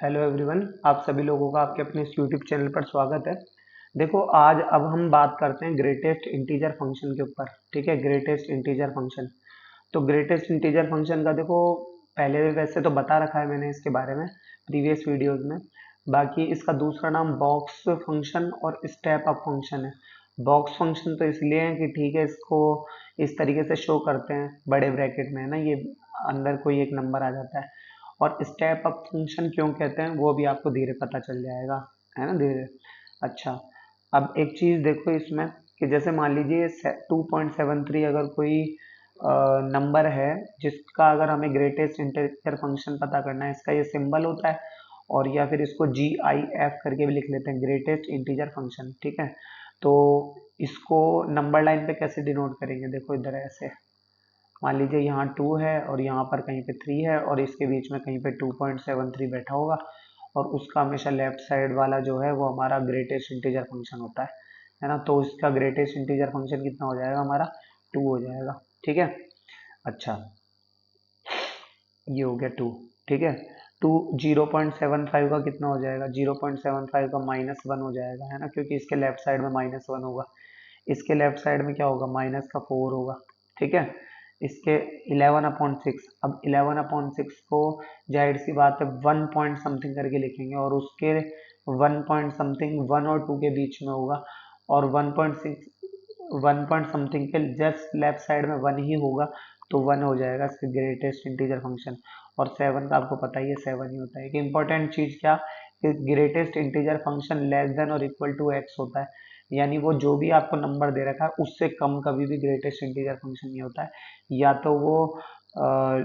Hello everyone, आप सभी लोगों का आपके अपने इस यूट्यूब चैनल पर स्वागत है। देखो, आज अब हम बात करते हैं ग्रेटेस्ट इंटीजर फंक्शन के ऊपर। ठीक है, ग्रेटेस्ट इंटीजर फंक्शन। तो ग्रेटेस्ट इंटीजर फंक्शन का देखो, पहले वैसे तो बता रखा है मैंने इसके बारे में प्रीवियस वीडियोस में। बाकी इसका दूसरा नाम बॉक्स फंक्शन और स्टेप अप फंक्शन है। बॉक्स फंक्शन तो इसलिए है कि ठीक है, इसको इस तरीके से शो करते हैं बड़े ब्रैकेट में, है ना, ये अंदर कोई एक नंबर आ जाता है। और स्टेप अप फंक्शन क्यों कहते हैं वो भी आपको धीरे पता चल जाएगा, है ना, धीरे। अच्छा, अब एक चीज देखो इसमें कि जैसे मान लीजिए 2.73 अगर कोई नंबर है जिसका अगर हमें ग्रेटेस्ट इंटीजर फंक्शन पता करना है, इसका ये सिंबल होता है। और या फिर इसको GIF करके भी लिख लेते हैं, ग्रेटेस्ट इंटीजर फंक्शन। ठीक है, तो इसको नंबर लाइन पे कैसे डिनोट करेंगे, देखो इधर ऐसे। मान लीजिए यहाँ 2 है और यहाँ पर कहीं पे 3 है और इसके बीच में कहीं पे 2.73 बैठा होगा। और उसका हमेशा लेफ्ट साइड वाला जो है वो हमारा ग्रेटेस्ट इंटीजर फंक्शन होता है ना। तो इसका ग्रेटेस्ट इंटीजर फंक्शन कितना हो जाएगा, हमारा 2 हो जाएगा। ठीक है। अच्छा, ये हो गया 2। ठीक है, 2 0.75 का कितना हो जाएगा, 0.75 का -1 हो जाएगा, है ना, क्योंकि इसके लेफ्ट साइड में -1 होगा। इसके लेफ्ट साइड में क्या होगा, माइनस का 4 होगा। ठीक है, इसके 11/6। अब 11/6 को जाहिर सी बात है 1 पॉइंट समथिंग करके लिखेंगे और उसके 1 पॉइंट समथिंग 1 और 2 के बीच में होगा। और 1.6 1 पॉइंट समथिंग के जस्ट लेफ्ट साइड में 1 ही होगा, तो 1 हो जाएगा इसका ग्रेटेस्ट इंटीजर फंक्शन। और 7 का आपको पता ही है 7 ही होता है। कि इंपॉर्टेंट चीज क्या, कि greatest integer function less than और इक्वल टू x होता है। यानी वो जो भी आपको नंबर दे रखा है उससे कम कभी भी ग्रेटेस्ट इंटीजर फंक्शन नहीं होता है। या तो वो आ,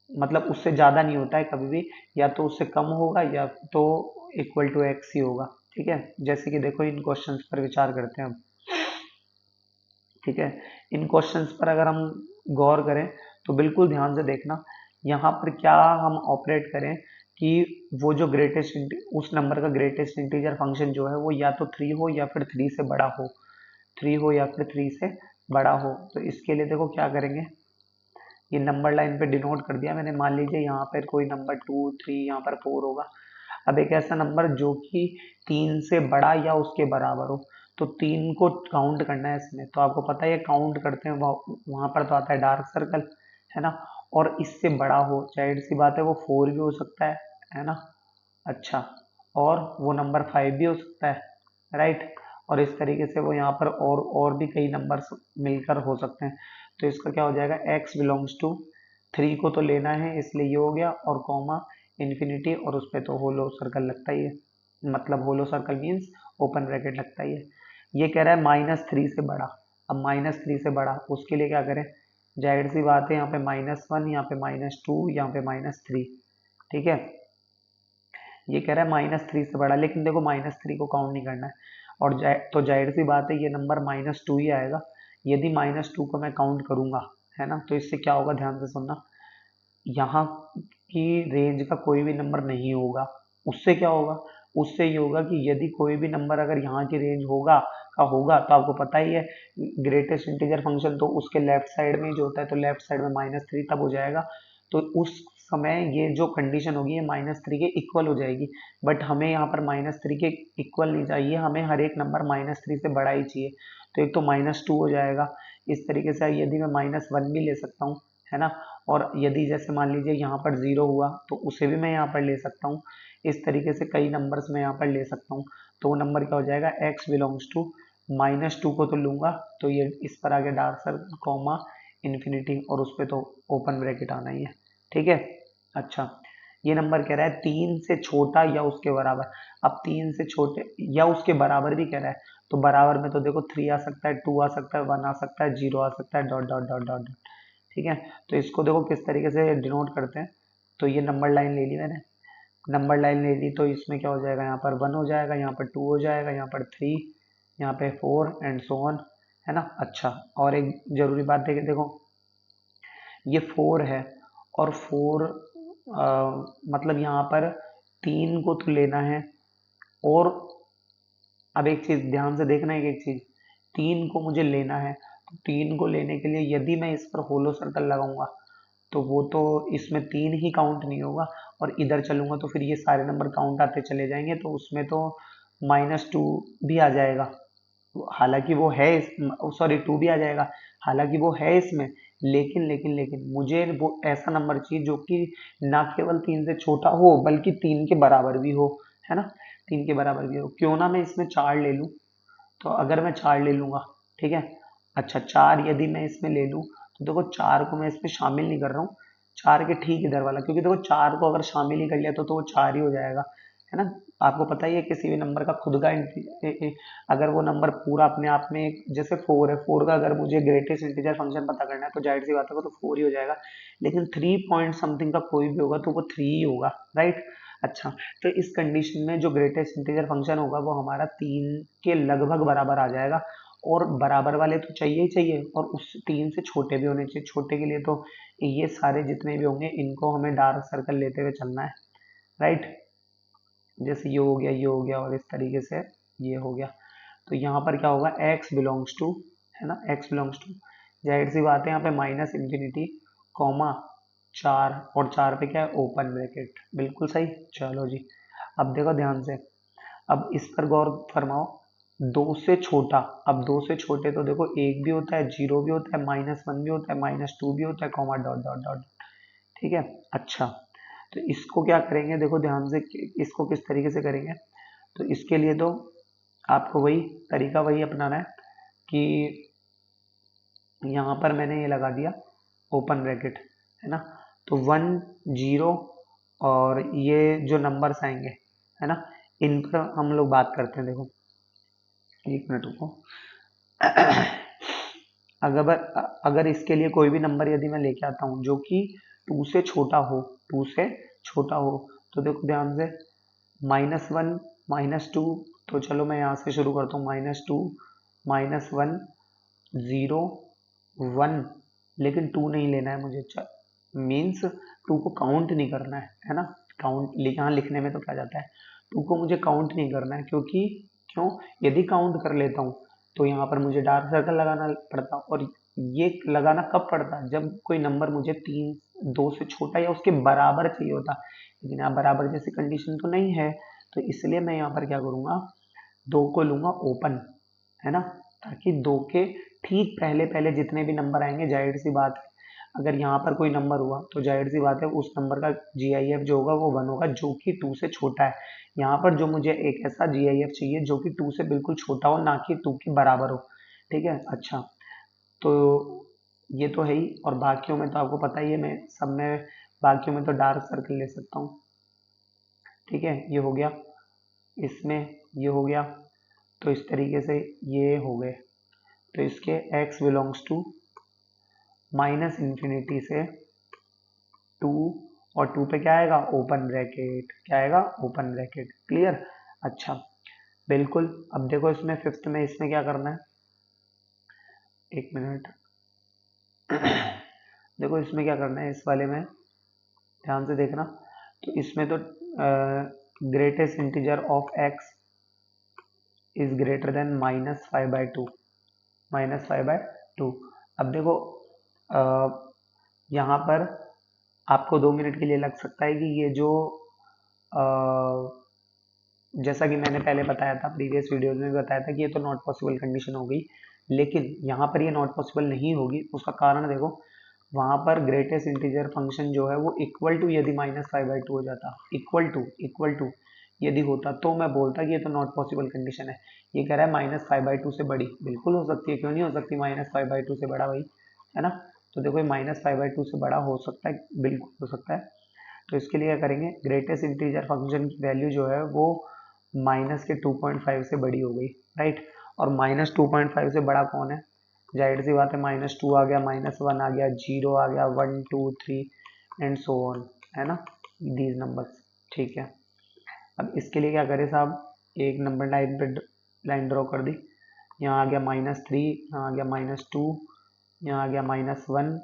मतलब उससे ज्यादा नहीं होता है कभी भी, या तो उससे कम होगा या तो इक्वल टू x ही होगा। ठीक है, जैसे कि देखो इन क्वेश्चंस पर विचार करते हैं हम। ठीक है, इन क्वेश्चंस पर अगर हम गौर करें तो बिल्कुल ध्यान से देखना। यहाँ पर क्या हम ऑपरेट करें कि वो जो ग्रेटेस्ट उस नंबर का ग्रेटेस्ट इंटीजर फंक्शन जो है वो या तो 3 हो या फिर 3 से बड़ा हो। 3 हो या फिर 3 से बड़ा हो। तो इसके लिए देखो क्या करेंगे, ये नंबर लाइन पे डिनोट कर दिया मैंने। मान लीजिए यहाँ पर कोई नंबर 2 3 यहाँ पर 4 होगा। अब एक ऐसा नंबर जो कि 3 से बड़ा या उसके बराबर हो, तो 3 को काउंट करना है इसमें। तो आपको पता है ये काउंट करते हैं, वहां पर तो आता है डार्क सर्कल, है ना। और इससे बड़ा हो, जाहिर सी बात है वो 4 भी हो सकता है ना। अच्छा, और वो नंबर 5 भी हो सकता है, राइट। और इस तरीके से वो यहाँ पर और भी कई नंबर मिलकर हो सकते हैं। तो इसका क्या हो जाएगा, x बिलोंग्स टू 3 को तो लेना है इसलिए ये हो गया, और कॉमा इन्फिनिटी, और उस पर तो होलो सर्कल लगता ही है। मतलब होलो सर्कल मीन्स ओपन ब्रैकेट लगता ही है। ये कह रहा है -3 से बड़ा। अब -3 से बड़ा उसके लिए क्या करें, जाहिर सी बात है यहाँ पे -1, यहाँ पे -2, यहाँ पे -3। ठीक है, ये कह रहा है -3 से बड़ा, लेकिन देखो -3 को काउंट नहीं करना है। और तो जाहिर सी बात है ये नंबर -2 ही आएगा। यदि -2 को मैं काउंट करूंगा, है ना, तो इससे क्या होगा, ध्यान से सुनना। यहाँ की रेंज का कोई भी नंबर नहीं होगा। उससे क्या होगा, उससे ये होगा कि यदि कोई भी नंबर अगर यहाँ की रेंज होगा तो आपको पता ही है ग्रेटेस्ट इंटीजर फंक्शन तो उसके लेफ्ट साइड में ही जो होता है, तो लेफ्ट साइड में -3 तब हो जाएगा। तो उस समय ये जो कंडीशन होगी ये -3 के इक्वल हो जाएगी। बट हमें यहाँ पर -3 के इक्वल नहीं चाहिए, हमें हर एक नंबर -3 से बड़ा ही चाहिए। तो एक तो -2 हो जाएगा। इस तरीके से यदि मैं -1 भी ले सकता हूँ, है ना। और यदि जैसे मान लीजिए यहाँ पर 0 हुआ तो उसे भी मैं यहाँ पर ले सकता हूँ। इस तरीके से कई नंबर्स मैं यहाँ पर ले सकता हूँ। तो वो नंबर क्या हो जाएगा, x बिलोंग्स टू -2 को तो लूंगा, तो ये इस पर आगे डार्क सर्कल कॉमा इन्फिनिटी, और उस पर तो ओपन ब्रैकेट आना ही है। ठीक है। अच्छा, ये नंबर कह रहा है 3 से छोटा या उसके बराबर। अब 3 से छोटे या उसके बराबर भी कह रहा है, तो बराबर में तो देखो 3 आ सकता है, 2 आ सकता है, 1 आ सकता है, 0 आ सकता है, डॉट डॉट डॉट डॉट। ठीक है, तो इसको देखो किस तरीके से डिनोट करते हैं। तो ये नंबर लाइन ले ली मैंने, नंबर लाइन ले ली, तो इसमें क्या हो जाएगा, यहाँ पर 1 हो जाएगा, यहाँ पर 2 हो जाएगा, यहाँ पर 3, यहाँ पे 4 एंड सो ऑन, है ना। अच्छा, और एक जरूरी बात देखिए, देखो ये 4 है और 4 मतलब यहाँ पर 3 को तो लेना है। और अब एक चीज ध्यान से देखना है, एक चीज, 3 को मुझे लेना है। तो 3 को लेने के लिए यदि मैं इस पर होलो सर्कल लगाऊंगा तो वो तो इसमें 3 ही काउंट नहीं होगा, और इधर चलूंगा तो फिर ये सारे नंबर काउंट आते चले जाएंगे, तो उसमें तो -2 भी आ जाएगा, हालांकि वो है, सॉरी 2 भी आ जाएगा, हालांकि वो है इसमें, लेकिन मुझे वो ऐसा नंबर चाहिए जो कि ना केवल 3 से छोटा हो बल्कि 3 के बराबर भी हो, है ना, 3 के बराबर भी हो। क्यों ना मैं इसमें 4 ले लूं, तो अगर मैं 4 ले लूंगा, ठीक है, अच्छा 4 यदि मैं इसमें ले लूं, तो देखो 4 को मैं इसमें शामिल नहीं कर रहा हूँ, 4 के ठीक इधर वाला, क्योंकि देखो 4 को अगर शामिल ही कर लिया तो वो 4 ही हो जाएगा, है ना। आपको पता ही है किसी भी नंबर का खुद का अगर वो नंबर पूरा अपने आप में जैसे 4 है, 4 का अगर मुझे ग्रेटेस्ट इंटीजर फंक्शन पता करना है तो जाहिर सी बात है वो तो 4 ही हो जाएगा, लेकिन 3 पॉइंट समथिंग का कोई भी होगा तो वो 3 ही होगा, राइट। अच्छा, तो इस कंडीशन में जो ग्रेटेस्ट इंटीजर फंक्शन होगा वो हमारा 3 के लगभग बराबर आ जाएगा, और बराबर वाले तो चाहिए ही चाहिए, और उस 3 से छोटे भी होने चाहिए। छोटे के लिए तो ये सारे जितने भी होंगे इनको हमें डार्क सर्कल लेते हुए चलना है, राइट। जैसे ये हो गया, ये हो गया, और इस तरीके से ये हो गया। तो यहाँ पर क्या होगा, x बिलोंग्स टू, है ना, x बिलोंग्स टू, जाहिर सी बात है यहाँ पे -∞, कॉमा 4, और 4 पे क्या है, ओपन ब्रैकेट, बिल्कुल सही। चलो जी, अब देखो ध्यान से, अब इस पर गौर फरमाओ, 2 से छोटा, अब 2 से छोटे तो देखो 1 भी होता है, 0 भी होता है, -1 भी होता है, -2 भी होता है, कॉमा डॉट डॉट डॉट, ठीक है। अच्छा, तो इसको क्या करेंगे, देखो ध्यान से इसको किस तरीके से करेंगे, तो इसके लिए तो आपको वही तरीका वही अपनाना है कि यहाँ पर मैंने ये लगा दिया ओपन ब्रैकेट, है ना, तो 1 0, और ये जो नंबर्स आएंगे, है ना, इन पर हम लोग बात करते हैं। देखो 1 मिनट रुको। अगर अगर इसके लिए कोई भी नंबर यदि मैं लेके आता हूँ जो कि 2 से छोटा हो, 2 से छोटा हो, तो देखो ध्यान से, -1 -2, तो चलो मैं यहाँ से शुरू करता हूँ, -2 -1 0 1, लेकिन 2 नहीं लेना है मुझे, मीन्स 2 को काउंट नहीं करना है ना, काउंट यहाँ लिखने में तो क्या जाता है, 2 को मुझे काउंट नहीं करना है, क्योंकि क्यों, यदि काउंट कर लेता हूँ तो यहाँ पर मुझे डार्क सर्कल लगाना पड़ता, और ये लगाना कब पड़ता, जब कोई नंबर मुझे 2 से छोटा या उसके बराबर चाहिए होता, लेकिन यहाँ बराबर जैसी कंडीशन तो नहीं है, तो इसलिए मैं यहाँ पर क्या करूँगा, 2 को लूंगा ओपन, है ना, ताकि 2 के ठीक पहले पहले जितने भी नंबर आएंगे, जाहिर सी बात है अगर यहाँ पर कोई नंबर हुआ तो जाहिर सी बात है उस नंबर का GIF जो होगा वो 1 होगा, जो कि 2 से छोटा है। यहाँ पर जो मुझे एक ऐसा GIF चाहिए जो कि 2 से बिल्कुल छोटा हो, ना कि 2 के बराबर हो, ठीक है। अच्छा, तो ये तो है ही, और बाकियों में तो आपको पता ही है, मैं सब में बाकियों में तो डार्क सर्कल ले सकता हूँ, ठीक है, ये हो गया, इसमें ये हो गया, तो इस तरीके से ये हो गए, तो इसके x बिलोंग्स टू -∞ से 2, और 2 पे क्या आएगा, ओपन ब्रैकेट, क्या आएगा, ओपन ब्रैकेट, क्लियर। अच्छा, बिल्कुल, अब देखो इसमें फिफ्थ में इसमें क्या करना है, 1 मिनट। देखो इसमें क्या करना है, इस वाले में ध्यान से देखना, तो इसमें तो greatest integer of x is greater than -5/2, -5/2। अब देखो यहाँ पर आपको 2 मिनट के लिए लग सकता है कि ये जो अ, जैसा कि मैंने पहले बताया था, प्रीवियस वीडियोज में भी बताया था कि ये तो नॉट पॉसिबल कंडीशन हो गई, लेकिन यहाँ पर ये नॉट पॉसिबल नहीं होगी। उसका कारण देखो, वहाँ पर ग्रेटेस्ट इंटीजर फंक्शन जो है वो इक्वल टू, यदि -5/2 हो जाता, इक्वल टू यदि होता, तो मैं बोलता कि ये तो नॉट पॉसिबल कंडीशन है। ये कह रहा है -5/2 से बड़ी, बिल्कुल हो सकती है, क्यों नहीं हो सकती, -5/2 से बड़ा भाई, है ना। तो देखो ये -5/2 से बड़ा हो सकता है, बिल्कुल हो सकता है। तो इसके लिए क्या करेंगे, ग्रेटेस्ट इंटीजर फंक्शन की वैल्यू जो है वो माइनस के 2.5 से बड़ी हो गई, राइट। और -2.5 से बड़ा कौन है, जाहिर सी बात है -2 आ गया, -1 आ गया, 0 आ गया, 1 2 3 एंड सो ऑन, है ना, दीज नंबर्स, ठीक है। अब इसके लिए क्या करें साहब, एक नंबर लाइन पे लाइन ड्रॉ कर दी, यहाँ आ गया -3, यहाँ आ गया -2, यहाँ आ गया -1,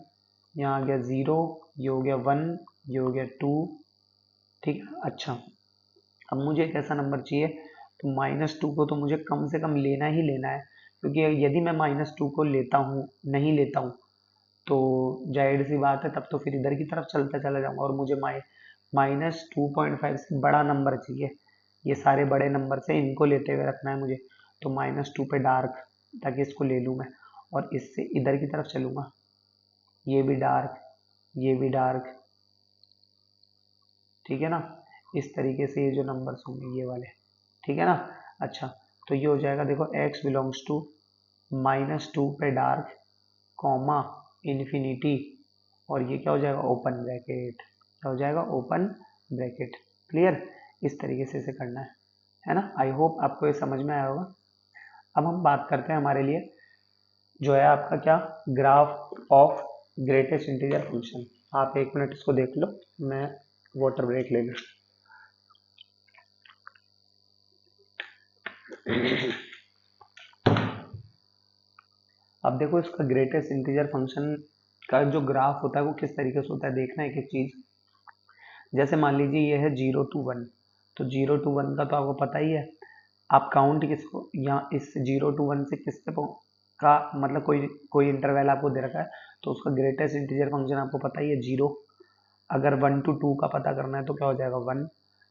यहाँ आ गया 0, ये हो गया 1, ये हो गया 2, ठीक है। अच्छा, अब मुझे एक ऐसा नंबर चाहिए, तो -2 को तो मुझे कम से कम लेना ही लेना है, क्योंकि यदि मैं -2 को लेता हूँ, नहीं लेता हूँ, तो जाहिर सी बात है तब तो फिर इधर की तरफ चलता चला जाऊंगा, और मुझे -2.5 से बड़ा नंबर चाहिए, ये सारे बड़े नंबर से इनको लेते हुए रखना है मुझे। तो -2 पे डार्क, ताकि इसको ले लूँ मैं, और इससे इधर की तरफ चलूँगा, ये भी डार्क, ये भी डार्क, ठीक है ना। इस तरीके से ये जो नंबर्स होंगे ये वाले, ठीक है ना। अच्छा, तो ये हो जाएगा, देखो x बिलोंग्स टू -2 पे डार्क, कॉमा, इन्फिनिटी, और ये क्या हो जाएगा, ओपन ब्रैकेट, क्या हो जाएगा, ओपन ब्रैकेट। क्लियर, इस तरीके से इसे करना है ना। आई होप आपको ये समझ में आया होगा। अब हम बात करते हैं हमारे लिए जो है आपका क्या, graph of greatest integer function. आप 1 मिनट इसको देख लो, मैं वाटर ब्रेक ले लूँ। अब देखो इसका ग्रेटेस्ट इंटीजर फंक्शन का जो ग्राफ होता है वो किस तरीके से होता है, देखना एक एक चीज। जैसे मान लीजिए ये है 0 to 1, तो 0 to 1 का तो आपको पता ही है। आप काउंट किसको, यहाँ इस 0 to 1 से किस पे का मतलब कोई कोई इंटरवल आपको दे रखा है, तो उसका ग्रेटेस्ट इंटीजर फंक्शन आपको पता ही है 0। अगर 1 to 2 का पता करना है तो क्या हो जाएगा 1,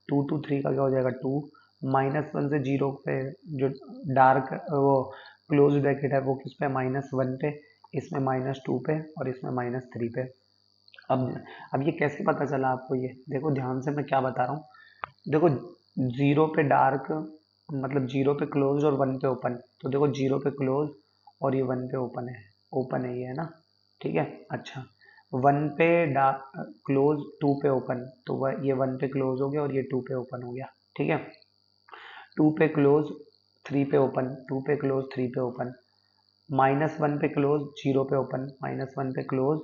2 to 3 का क्या हो जाएगा 2, -1 से 0 पे जो डार्क वो क्लोज ब्रैकेट है वो किस पे, -1 पे, इसमें -2 पे, और इसमें -3 पे। अब अब ये कैसे पता चला आपको, ये देखो ध्यान से मैं क्या बता रहा हूँ। देखो 0 पे डार्क मतलब 0 पे क्लोज और 1 पे ओपन, तो देखो 0 पे क्लोज और ये 1 पे ओपन है, ओपन है ये, है ना, ठीक है। अच्छा, 1 पे डार्क क्लोज, 2 पे ओपन, तो ये 1 पे क्लोज हो गया और ये 2 पे ओपन हो गया, ठीक है। 2 पे क्लोज, 3 पे ओपन, 2 पे क्लोज, 3 पे ओपन, -1 पे क्लोज, 0 पे ओपन, -1 पे क्लोज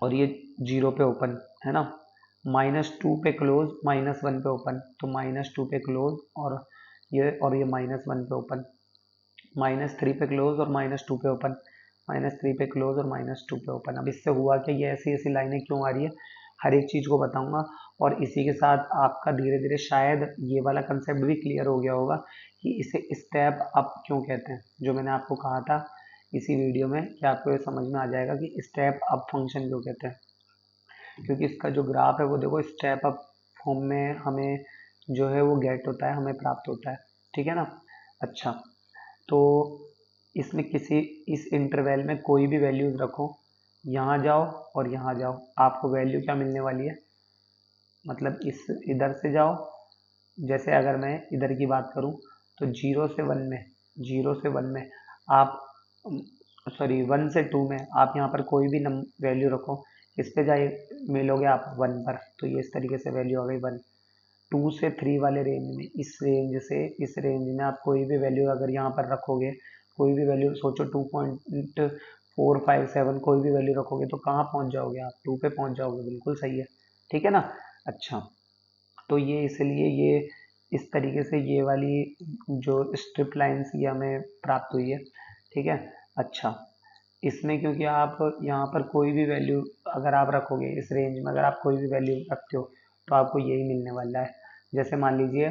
और ये 0 पे ओपन, है ना। -2 पे क्लोज, -1 पे ओपन, तो -2 पे क्लोज और ये -1 पे ओपन, -3 पे क्लोज और -2 पे ओपन, -3 पे क्लोज और -2 पे ओपन। अब इससे हुआ कि ये ऐसी ऐसी लाइनें क्यों आ रही है, हर एक चीज़ को बताऊंगा। और इसी के साथ आपका धीरे धीरे शायद ये वाला कंसेप्ट भी क्लियर हो गया होगा कि इसे स्टेप अप क्यों कहते हैं, जो मैंने आपको कहा था इसी वीडियो में, कि आपको ये समझ में आ जाएगा कि स्टेप अप फंक्शन क्यों कहते हैं। क्योंकि इसका जो ग्राफ है वो देखो स्टेप अप फॉर्म में हमें जो है वो गेट होता है, हमें प्राप्त होता है, ठीक है ना। अच्छा, तो इसमें किसी इस इंटरवल में कोई भी वैल्यूज रखो, यहाँ जाओ और यहाँ जाओ, आपको वैल्यू क्या मिलने वाली है, मतलब इस इधर से जाओ, जैसे अगर मैं इधर की बात करूँ तो 0 से 1 में आप, सॉरी 1 से 2 में आप यहाँ पर कोई भी वैल्यू रखो, किस पे जाए मिलोगे आप 1 पर, तो ये इस तरीके से वैल्यू आ गई 1। 2 से 3 वाले रेंज में, इस रेंज से इस रेंज में आप कोई भी वैल्यू अगर यहाँ पर रखोगे, कोई भी वैल्यू सोचो 2.457 कोई भी वैल्यू रखोगे तो कहाँ पहुँच जाओगे आप, 2 पे पहुँच जाओगे, बिल्कुल सही है, ठीक है ना। अच्छा, तो ये इसलिए ये इस तरीके से ये वाली जो स्ट्रिप लाइन्स ये हमें प्राप्त हुई है, ठीक है। अच्छा, इसमें क्योंकि आप यहाँ पर कोई भी वैल्यू अगर आप रखोगे इस रेंज में, अगर आप कोई भी वैल्यू रखते हो तो आपको यही मिलने वाला है। जैसे मान लीजिए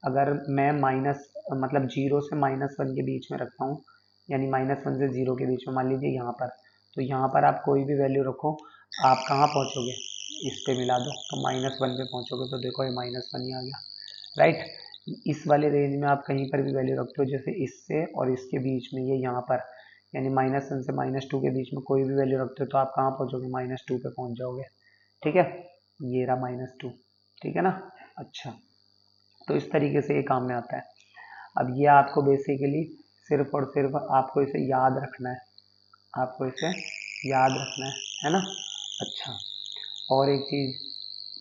अगर मैं माइनस मतलब 0 से -1 के बीच में रखता हूँ, यानी -1 से 0 के बीच में, मान लीजिए यहाँ पर, तो यहाँ पर आप कोई भी वैल्यू रखो, आप कहाँ पहुँचोगे, इस पे मिला दो तो -1 पे पहुँचोगे, तो देखो ये -1 ही आ गया, राइट। इस वाले रेंज में आप कहीं पर भी वैल्यू रखते हो, जैसे इससे और इसके बीच में, ये यहाँ पर, यानी -1 से -2 के बीच में कोई भी वैल्यू रखते हो तो आप कहाँ पहुँचोगे, -2 पे पहुँच जाओगे, ठीक है। ये रहा -2, ठीक है ना। अच्छा, तो इस तरीके से ये काम में आता है। अब ये आपको बेसिकली सिर्फ और सिर्फ आपको इसे याद रखना है, आपको इसे याद रखना है ना। अच्छा, और एक चीज़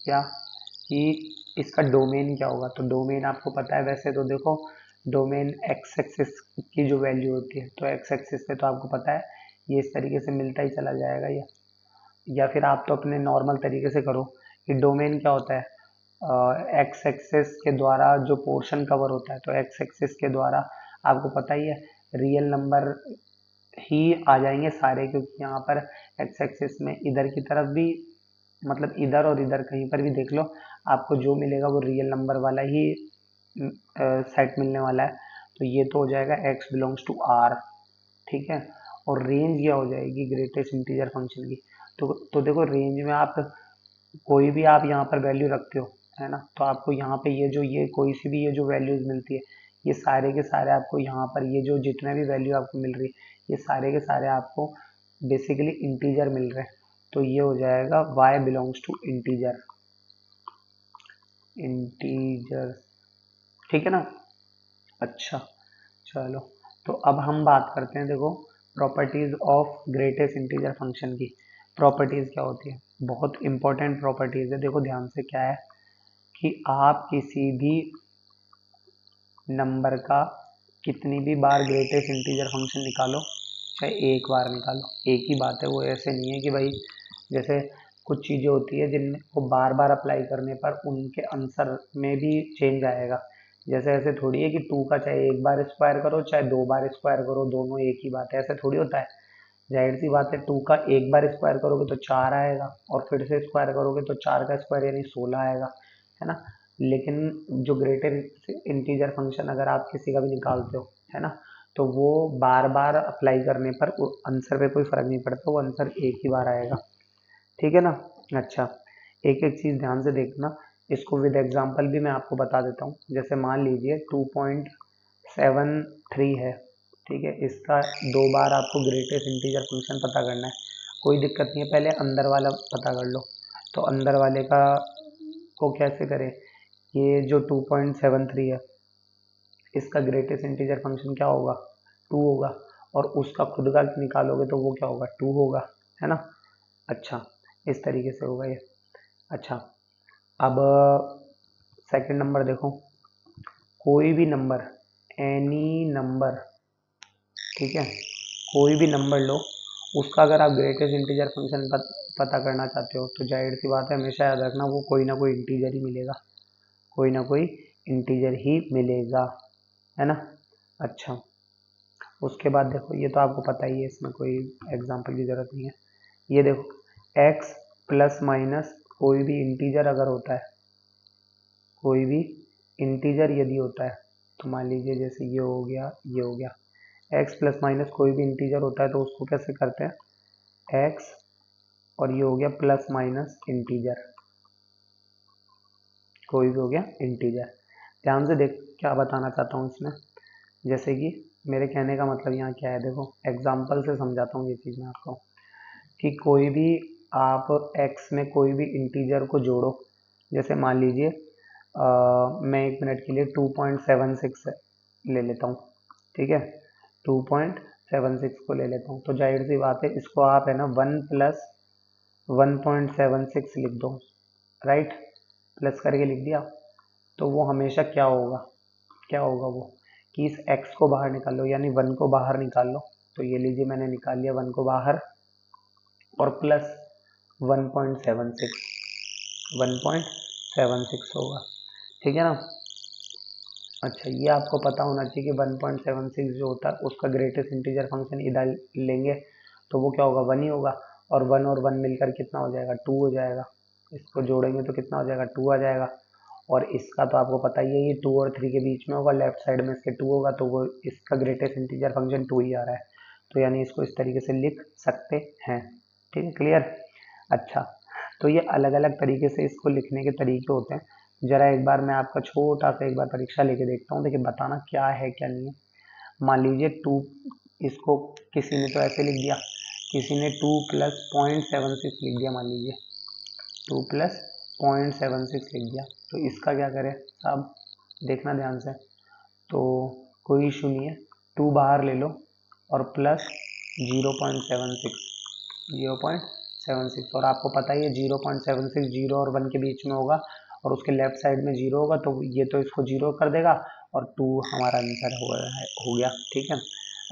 क्या, कि इसका डोमेन क्या होगा, तो डोमेन आपको पता है वैसे तो, देखो डोमेन एक्स एक्सिस की जो वैल्यू होती है, तो एक्स एक्सिस पे तो आपको पता है ये इस तरीके से मिलता ही चला जाएगा, या फिर आप तो अपने नॉर्मल तरीके से करो कि डोमेन क्या होता है, एक्स एक्सिस के द्वारा जो पोर्शन कवर होता है, तो एक्स एक्सिस के द्वारा आपको पता ही है रियल नंबर ही आ जाएंगे सारे, क्योंकि यहाँ पर एक्स एक्सिस में इधर की तरफ भी, मतलब इधर और इधर कहीं पर भी देख लो, आपको जो मिलेगा वो रियल नंबर वाला ही सेट मिलने वाला है। तो ये तो हो जाएगा x बिलोंग्स टू r, ठीक है। और रेंज क्या हो जाएगी ग्रेटेस्ट इंटीजर फंक्शन की, तो देखो रेंज में आप कोई भी आप यहाँ पर वैल्यू रखते हो, है ना, तो आपको यहाँ पे ये कोई सी भी ये जो वैल्यूज मिलती है, ये सारे के सारे आपको यहाँ पर ये जो जितने भी वैल्यू आपको मिल रही है, ये सारे के सारे आपको बेसिकली इंटीजर मिल रहे हैं। तो ये हो जाएगा y belongs to integer, integer, ठीक है ना। अच्छा, चलो, तो अब हम बात करते हैं, देखो, properties of greatest integer function की। प्रॉपर्टीज क्या होती है, बहुत इंपॉर्टेंट प्रॉपर्टीज है, देखो ध्यान से। क्या है कि आप किसी भी नंबर का कितनी भी बार ग्रेटेस्ट इंटीजर फंक्शन निकालो, चाहे एक बार निकालो, एक ही बात है। वो ऐसे नहीं है कि भाई जैसे कुछ चीज़ें होती है जिनको बार बार अप्लाई करने पर उनके आंसर में भी चेंज आएगा। जैसे ऐसे थोड़ी है कि टू का चाहे एक बार स्क्वायर करो चाहे दो बार स्क्वायर करो, दोनों एक ही बात है, ऐसे थोड़ी होता है। जाहिर सी बात है, टू का एक बार स्क्वायर करोगे तो चार आएगा, और फिर से स्क्वायर करोगे तो चार का स्क्वायर यानी 16 आएगा, है ना। लेकिन जो ग्रेटर इंटीजर फंक्शन अगर आप किसी का भी निकालते हो, है ना, तो वो बार बार अप्लाई करने पर आंसर पे कोई फर्क नहीं पड़ता, वो आंसर एक ही बार आएगा, ठीक है ना। अच्छा, एक एक चीज़ ध्यान से देखना, इसको विद एग्जांपल भी मैं आपको बता देता हूँ। जैसे मान लीजिए 2.73 है, ठीक है, इसका दो बार आपको ग्रेटेस्ट इंटीजर फंक्शन पता करना है, कोई दिक्कत नहीं है, पहले अंदर वाला पता कर लो। तो अंदर वाले का को कैसे करें, ये जो 2.73 है, इसका ग्रेटेस्ट इंटीजर फंक्शन क्या होगा, टू होगा, और उसका खुद का निकालोगे तो वो क्या होगा, टू होगा, है ना। अच्छा, इस तरीके से होगा ये। अच्छा, अब सेकंड नंबर देखो, कोई भी नंबर, एनी नंबर, ठीक है, कोई भी नंबर लो, उसका अगर आप ग्रेटेस्ट इंटीजर फंक्शन पता करना चाहते हो, तो जाहिर सी बात है, हमेशा याद रखना वो कोई ना कोई इंटीजर ही मिलेगा, कोई ना कोई इंटीजर ही मिलेगा, है ना। अच्छा, उसके बाद देखो, ये तो आपको पता ही है, इसमें कोई एग्जाम्पल की ज़रूरत नहीं है। ये देखो, एक्स प्लस माइनस कोई भी इंटीजर अगर होता है, कोई भी इंटीजर यदि होता है, तो मान लीजिए जैसे ये हो गया, ये हो गया, एक्स प्लस माइनस कोई भी इंटीजर होता है तो उसको कैसे करते हैं, एक्स और ये हो गया प्लस माइनस इंटीजर, कोई भी हो गया इंटीजर। ध्यान से देख, क्या बताना चाहता हूँ इसमें, जैसे कि मेरे कहने का मतलब यहाँ क्या है, देखो एग्जाम्पल से समझाता हूँ ये चीज़ मैं आपको, कि कोई भी आप x में कोई भी इंटीजर को जोड़ो, जैसे मान लीजिए मैं एक मिनट के लिए 2.76 ले लेता हूँ, ठीक है, 2.76 को ले लेता हूँ, तो जाहिर सी बात है, इसको आप है ना 1 प्लस 1.76 लिख दो, राइट, प्लस करके लिख दिया, तो वो हमेशा क्या होगा, क्या होगा वो, कि इस x को बाहर निकाल लो, यानी 1 को बाहर निकाल लो, तो ये लीजिए मैंने निकाल लिया 1 को बाहर, और प्लस 1.76, 1.76 होगा, ठीक है ना। अच्छा, ये आपको पता होना चाहिए कि 1.76 जो होता है उसका ग्रेटेस्ट इंटीजर फंक्शन इधर लेंगे तो वो क्या होगा, 1 ही होगा, और 1 और 1 मिलकर कितना हो जाएगा, 2 हो जाएगा, इसको जोड़ेंगे तो कितना हो जाएगा, 2 आ जाएगा। और इसका तो आपको पता ही है, ये 2 और 3 के बीच में होगा, लेफ्ट साइड में इसके 2 होगा, तो वो इसका ग्रेटेस्ट इंटीजर फंक्शन 2 ही आ रहा है, तो यानी इसको इस तरीके से लिख सकते हैं, ठीक है, क्लियर। अच्छा, तो ये अलग अलग तरीके से इसको लिखने के तरीके होते हैं। जरा एक बार मैं आपका छोटा सा एक बार परीक्षा लेके देखता हूँ, देखिए बताना क्या है क्या नहीं है। मान लीजिए टू, इसको किसी ने तो ऐसे लिख दिया, किसी ने 2 प्लस 0.76 लिख दिया, मान लीजिए 2 प्लस 0.76 लिख दिया, तो इसका क्या करें, अब देखना ध्यान से, तो कोई इशू नहीं है, 2 बाहर ले लो और प्लस 0.76, 0.76, और आपको पता ही है 0.76 जीरो और 1 के बीच में होगा, और उसके लेफ्ट साइड में जीरो होगा, तो ये तो इसको जीरो कर देगा, और 2 हमारा आंसर हो गया, ठीक है।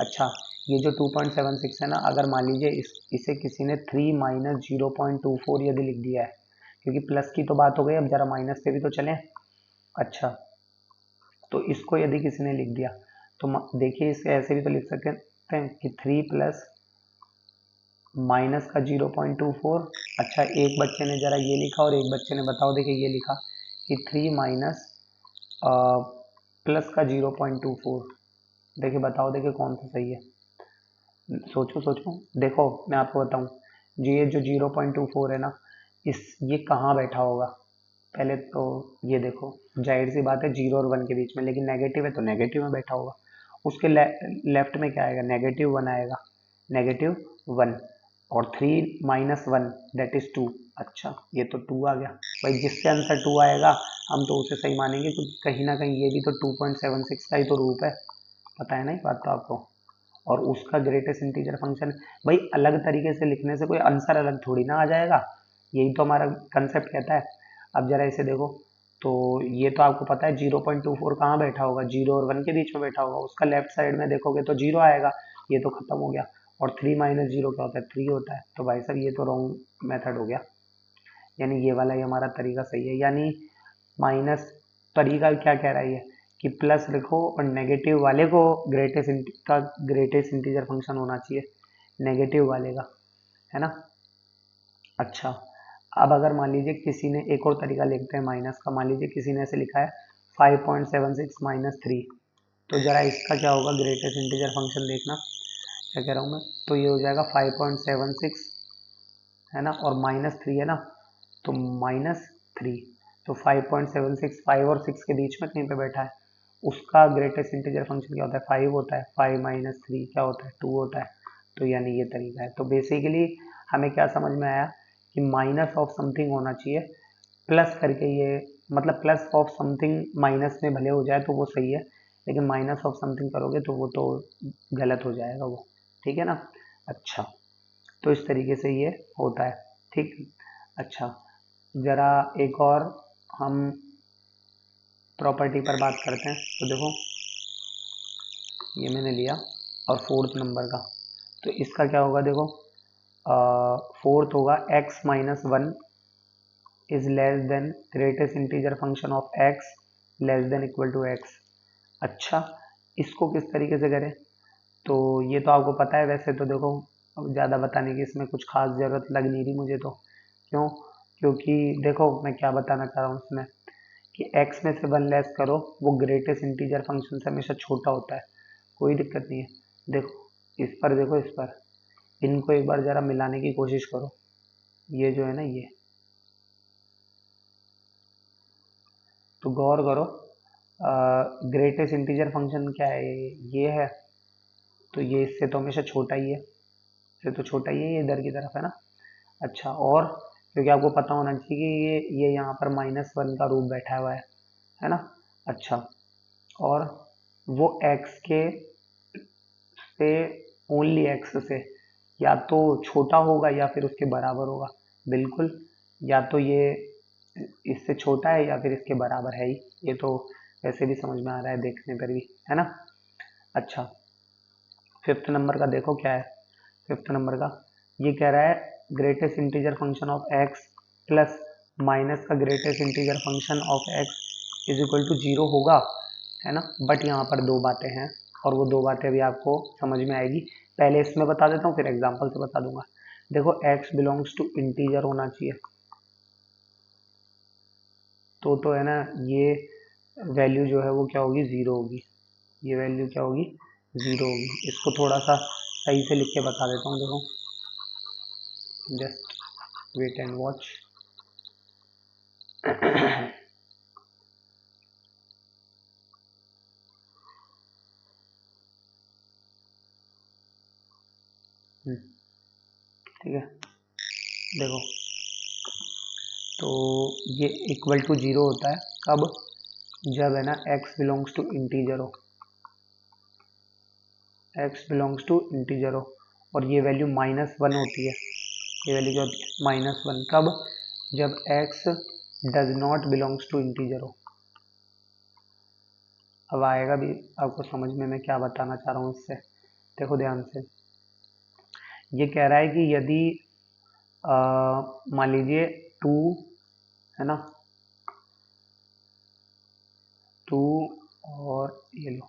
अच्छा, ये जो 2.76 है ना, अगर मान लीजिए इसे किसी ने 3 माइनस 0.24 यदि लिख दिया है, क्योंकि प्लस की तो बात हो गई, अब जरा माइनस पे भी तो चलें। अच्छा, तो इसको यदि किसी ने लिख दिया, तो देखिए इसे ऐसे भी तो लिख सकते हैं कि 3 प्लस माइनस का 0.24। अच्छा, एक बच्चे ने जरा ये लिखा और एक बच्चे ने बताओ, देखिए ये लिखा कि 3 माइनस प्लस का 0.24, देखिए बताओ, देखिए कौन सा सही है, सोचो सोचो, देखो मैं आपको बताऊं, ये जो 0.24 है ना, ये कहाँ बैठा होगा? पहले तो ये देखो, जाहिर सी बात है 0 और 1 के बीच में, लेकिन नेगेटिव है तो नेगेटिव में बैठा होगा। उसके लेफ्ट में क्या आएगा? -1 आएगा, -1। और 3 - 1 दैट इज 2। अच्छा, ये तो 2 आ गया भाई। जिससे आंसर 2 आएगा हम तो उसे सही मानेंगे, क्योंकि कहीं ना कहीं ये भी तो 2.76 का ही तो रूप है। पता है ना ये बात तो आपको। और उसका ग्रेटेस्ट इंटीजर फंक्शन, भाई अलग तरीके से लिखने से कोई आंसर अलग थोड़ी ना आ जाएगा। यही तो हमारा कंसेप्ट कहता है। अब जरा इसे देखो, तो ये तो आपको पता है 0.24 कहाँ बैठा होगा? 0 और 1 के बीच में बैठा होगा। उसका लेफ्ट साइड में देखोगे तो 0 आएगा। ये तो खत्म हो गया। और 3 - 0 क्या होता है? 3 होता है। तो भाई साहब ये तो रॉन्ग मेथड हो गया। यानी ये वाला ही हमारा तरीका सही है। यानी माइनस तरीका क्या कह रहा है ये, कि प्लस लिखो और नेगेटिव वाले को ग्रेटेस्ट इंटीजर फंक्शन होना चाहिए, नेगेटिव वाले का, है ना। अच्छा, अब अगर मान लीजिए किसी ने एक और तरीका लिखते हैं माइनस का। मान लीजिए किसी ने ऐसे लिखा है 5.76 - 3। तो जरा इसका क्या होगा ग्रेटेस्ट इंटीजर फंक्शन? देखना क्या कह रहा हूँ मैं। तो ये हो जाएगा 5.76, है ना, और -3 है ना, तो -3। तो 5.76 5 और 6 के बीच में कहीं पे बैठा है। उसका ग्रेटेस्ट इंटीजर फंक्शन क्या होता है? 5 होता है। 5 - 3 क्या होता है? 2 होता है। तो यानी ये तरीका है। तो बेसिकली हमें क्या समझ में आया कि माइनस ऑफ समथिंग होना चाहिए, प्लस करके ये, मतलब प्लस ऑफ समथिंग माइनस में भले हो जाए तो वो सही है, लेकिन माइनस ऑफ समथिंग करोगे तो वो तो गलत हो जाएगा वो। ठीक है ना। अच्छा, तो इस तरीके से ये होता है। ठीक। अच्छा, ज़रा एक और हम प्रॉपर्टी पर बात करते हैं। तो देखो, ये मैंने लिया और फोर्थ नंबर का, तो इसका क्या होगा? देखो, फोर्थ होगा x-1 is less than greatest integer function of x less than equal to x। अच्छा, इसको किस तरीके से करें? तो ये तो आपको पता है वैसे तो। देखो, अब ज़्यादा बताने की इसमें कुछ खास ज़रूरत लग नहीं रही मुझे तो। क्यों? क्योंकि देखो मैं क्या बताना चाह रहा हूँ इसमें, कि x में से 1 लेस करो, वो ग्रेटेस्ट इंटीजर फंक्शन से हमेशा छोटा होता है। कोई दिक्कत नहीं है। देखो इस पर, देखो इस पर, इनको एक बार ज़रा मिलाने की कोशिश करो। ये जो है ना, ये तो गौर करो, ग्रेटेस्ट इंटीजर फंक्शन क्या है? ये है। तो ये इससे तो हमेशा छोटा ही है, इससे तो छोटा ही है, ये इधर की तरफ है ना। अच्छा, और क्योंकि आपको पता होना चाहिए कि ये यहाँ पर -1 का रूप बैठा हुआ है ना। अच्छा, और वो x के से, ओनली x से या तो छोटा होगा या फिर उसके बराबर होगा। बिल्कुल, या तो ये इससे छोटा है या फिर इसके बराबर है ही। ये तो वैसे भी समझ में आ रहा है देखने पर भी, है ना। अच्छा, फिफ्थ नंबर का देखो क्या है। फिफ्थ नंबर का ये कह रहा है greatest integer function of x plus minus का greatest integer function of x is equal to 0 होगा, है ना। बट यहाँ पर दो बातें हैं, और वो दो बातें भी आपको समझ में आएगी। पहले इसमें बता देता हूँ, फिर एग्जाम्पल से बता दूंगा। देखो, x बिलोंग्स टू इंटीजर होना चाहिए, तो है ना, ये वैल्यू जो है वो क्या होगी? 0 होगी। ये वैल्यू क्या होगी? 0 होगी। इसको थोड़ा सा सही से लिख के बता देता हूँ। देखो, जस्ट वेट एंड वॉच। ठीक है, देखो, तो ये इक्वल टू 0 होता है कब? जब है ना x बिलोंग्स टू इंटीजर हो, x बिलोंग्स टू इंटीजर हो, और ये वैल्यू -1 होती है। ये वैल्यू क्या होती है? -1 कब? जब x does not belongs to integer हो। अब आएगा भी आपको समझ में मैं क्या बताना चाह रहा हूँ इससे। देखो ध्यान से, ये कह रहा है कि यदि मान लीजिए 2, है ना, 2, और ये लो,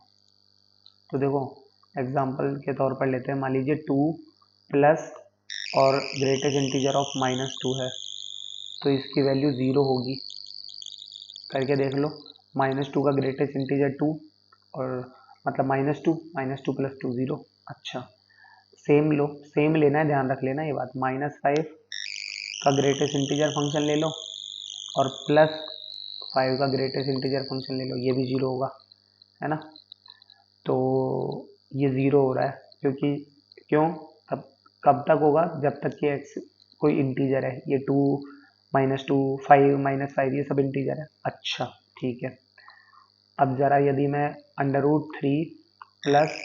तो देखो एग्जांपल के तौर पर लेते हैं। मान लीजिए 2 प्लस और ग्रेटेस्ट इंटीजर ऑफ -2 है, तो इसकी वैल्यू 0 होगी। करके देख लो, -2 का ग्रेटेस्ट इंटीजर 2, और मतलब -2 प्लस 2 0। अच्छा, सेम लो, सेम लेना है, ध्यान रख लेना ये बात। -5 का ग्रेटेस्ट इंटीजर फंक्शन ले लो और प्लस 5 का ग्रेटेस्ट इंटीजर फंक्शन ले लो, ये भी 0 होगा, है ना। तो ये 0 हो रहा है क्योंकि क्यों, तब कब तक होगा, जब तक कि x कोई इंटीजर है। ये 2 -2 5 -5 ये सब इंटीजर है। अच्छा ठीक है, अब जरा यदि मैं √3 प्लस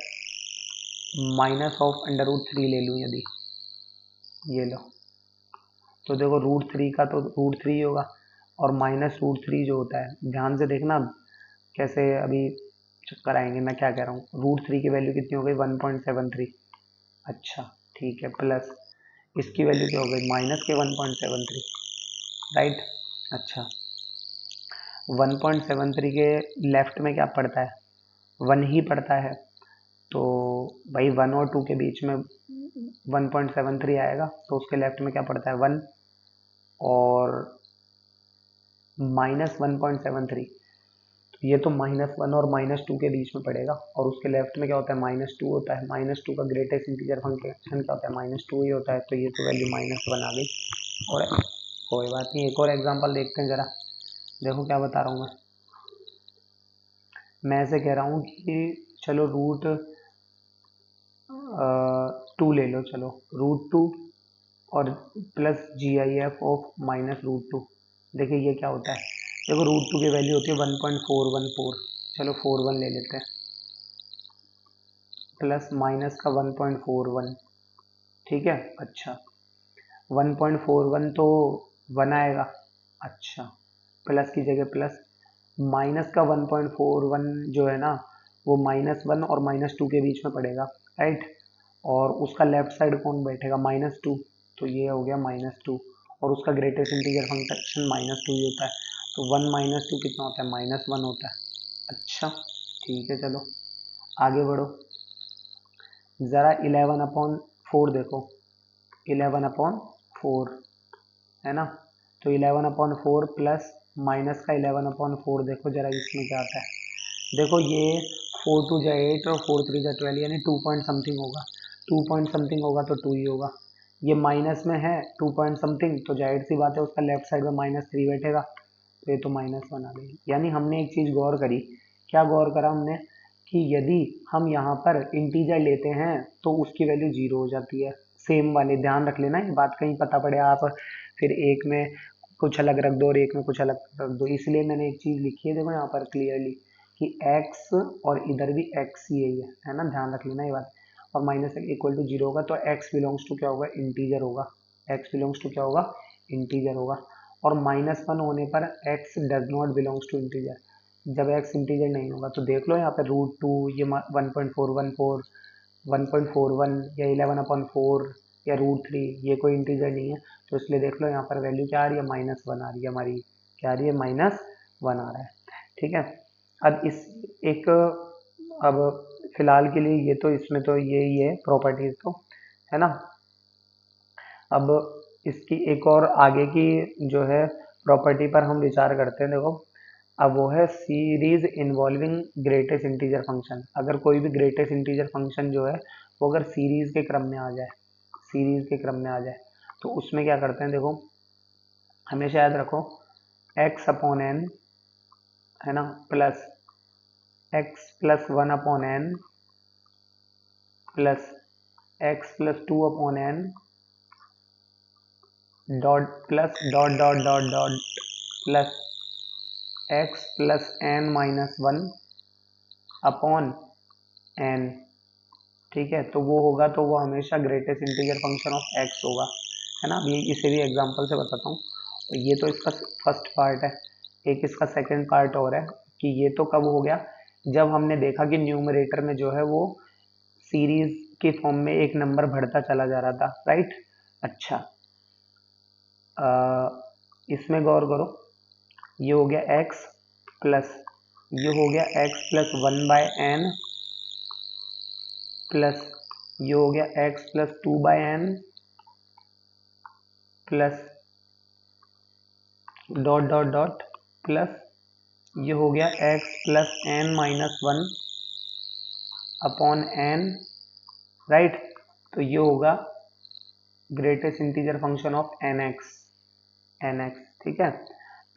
माइनस ऑफ √3 ले लूँ, यदि ये लो, तो देखो √3 का तो √3 होगा और -√3 जो होता है, ध्यान से देखना कैसे अभी चक्कर आएंगे। मैं क्या कह रहा हूँ, √3 की वैल्यू कितनी हो गई, 1.73। अच्छा ठीक है, प्लस इसकी वैल्यू क्या हो गई, माइनस के 1.73, राइट। अच्छा 1.73 के लेफ्ट में क्या पड़ता है, 1 ही पड़ता है, तो भाई 1 और 2 के बीच में 1.73 आएगा, तो उसके लेफ्ट में क्या पड़ता है, 1 और -1.73, तो ये तो -1 और -2 के बीच में पड़ेगा, और उसके लेफ्ट में क्या होता है, -2 होता है। -2 का ग्रेटेस्ट इंटीजर फंक्शन क्या होता है, -2 ही होता है, तो ये तो वैल्यू -1 आ गई। और कोई बात नहीं, एक और एग्जांपल देखते हैं जरा, देखो क्या बता रहा हूँ मैं ऐसे कह रहा हूँ कि चलो √2 ले लो, चलो √2 और प्लस GIF ऑफ -√2। देखिए ये क्या होता है, देखो √2 की वैल्यू होती है 1.414, चलो 41 ले लेते हैं, प्लस माइनस का 1.41, ठीक है। अच्छा 1.41 तो 1 आएगा, अच्छा प्लस की जगह प्लस, माइनस का 1.41 जो है ना, वो -1 और -2 के बीच में पड़ेगा, राइट। और उसका लेफ्ट साइड कौन बैठेगा, -2, तो ये हो गया -2, और उसका ग्रेटेस्ट इंटीजर फंक्शन -2 ही होता है, तो 1 -2 कितना होता है, -1 होता है। अच्छा ठीक है, चलो आगे बढ़ो, ज़रा 11/4 देखो, 11/4 है ना, तो 11/4 प्लस माइनस का 11/4 देखो जरा इसमें क्या आता है। देखो ये 4 2 जा 8 और 4 3 जा 12, यानी 2 पॉइंट समथिंग होगा, 2 पॉइंट समथिंग होगा तो 2 ही होगा। ये माइनस में है 2 पॉइंट समथिंग, तो जाहिर सी बात है उसका लेफ्ट साइड में -3 बैठेगा, तो ये तो -1 आ गई। यानी हमने एक चीज़ गौर करी, क्या गौर करा हमने, कि यदि हम यहाँ पर इंटीजर लेते हैं तो उसकी वैल्यू 0 हो जाती है। सेम वाले ध्यान रख लेना, ये बात कहीं पता पड़े आप फिर एक में कुछ अलग रख दो और एक में कुछ अलग रख दो, इसलिए मैंने एक चीज़ लिखी है, देखो यहाँ पर क्लियरली कि x और इधर भी x ही है ना, ध्यान रख लेना ये बात। और -(=0) होगा तो x बिलोंग्स टू क्या होगा, इंटीजर होगा, x बिलोंग्स टू क्या होगा, इंटीजर होगा। और -1 होने पर x does not belongs to integer, जब x इंटीजर नहीं होगा, तो देख लो यहाँ पे √2, ये 1.414, 1.41 या 11/4 या √3, ये कोई इंटीजर नहीं है, तो इसलिए देख लो यहाँ पर वैल्यू क्या आ रही है, -1 आ रही है हमारी, क्या आ रही है, -1 आ रहा है, ठीक है। अब इस एक, अब फिलहाल के लिए ये तो इसमें तो यही है प्रॉपर्टीज तो, है ना। अब इसकी एक और आगे की जो है प्रॉपर्टी पर हम विचार करते हैं, देखो अब वो है series involving greatest integer function. अगर कोई भी ग्रेटेस्ट इंटीजर फंक्शन जो है वो अगर सीरीज के क्रम में आ जाए, सीरीज के क्रम में आ जाए, तो उसमें क्या करते हैं, देखो हमेशा याद रखो x/n, है ना, plus x+1/n plus x+2/n dot plus dot dot dot dot plus x+n-1/n, ठीक है। तो वो होगा, तो वो हमेशा greatest integer function of x होगा, है ना। अभी इसे भी एग्जांपल से बताता हूँ, तो ये तो इसका फर्स्ट पार्ट है, एक इसका सेकंड पार्ट और है कि ये तो कब हो गया, जब हमने देखा कि न्यूमरेटर में जो है वो सीरीज के फॉर्म में एक नंबर बढ़ता चला जा रहा था, राइट। अच्छा इसमें गौर करो, ये हो गया x प्लस, ये हो गया x+1/n प्लस, ये हो गया x+2/n plus dot dot dot plus, ये हो गया x+n-1/n, राइट। तो ये होगा greatest integer function of nx, nx, ठीक है।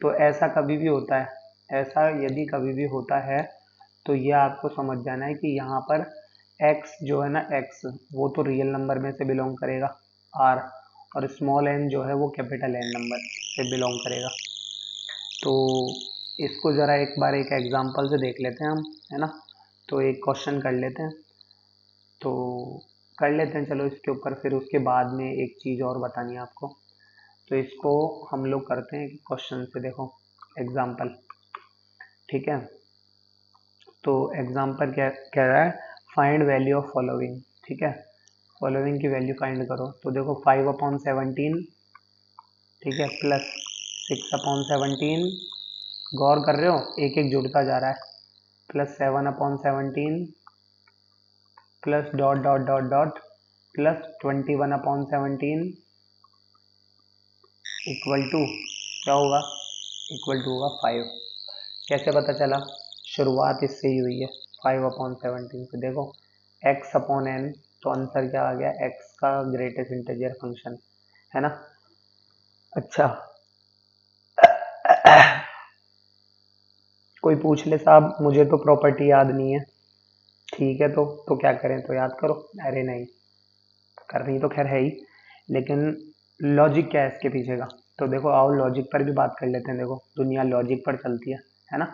तो ऐसा कभी भी होता है, ऐसा यदि कभी भी होता है तो ये आपको समझ जाना है कि यहाँ पर x जो है ना, x वो तो रियल नंबर में से बिलोंग करेगा r, और स्मॉल n जो है वो कैपिटल n नंबर से बिलोंग करेगा। तो इसको ज़रा एक बार एक एग्जांपल से देख लेते हैं हम, है ना। तो एक क्वेश्चन कर लेते हैं, तो कर लेते हैं चलो इसके ऊपर, फिर उसके बाद में एक चीज़ और बतानी है आपको। तो इसको हम लोग करते हैं क्वेश्चन से, देखो एग्जांपल, ठीक है। तो एग्जांपल क्या कह रहा है, फाइंड वैल्यू ऑफ फॉलोइंग, ठीक है। फॉलोइंग की वैल्यू फाइंड करो। तो देखो 5/17, ठीक है, प्लस 6/17, गौर कर रहे हो एक एक जुड़ता जा रहा है, plus 7/17, plus dot dot dot dot, plus 21/17 equal to क्या होगा, इक्वल टू होगा 5। कैसे पता चला, शुरुआत इससे ही हुई है 5/17 से। देखो x/n, तो आंसर क्या आ गया, x का ग्रेटेस्ट इंटीजर फंक्शन, है ना। अच्छा कोई पूछ ले साहब मुझे तो प्रॉपर्टी याद नहीं है, ठीक है, तो क्या करें, तो याद करो। अरे नहीं, करनी तो खैर है ही, लेकिन लॉजिक क्या है इसके पीछे का। तो देखो आओ लॉजिक पर भी बात कर लेते हैं, देखो दुनिया लॉजिक पर चलती है ना।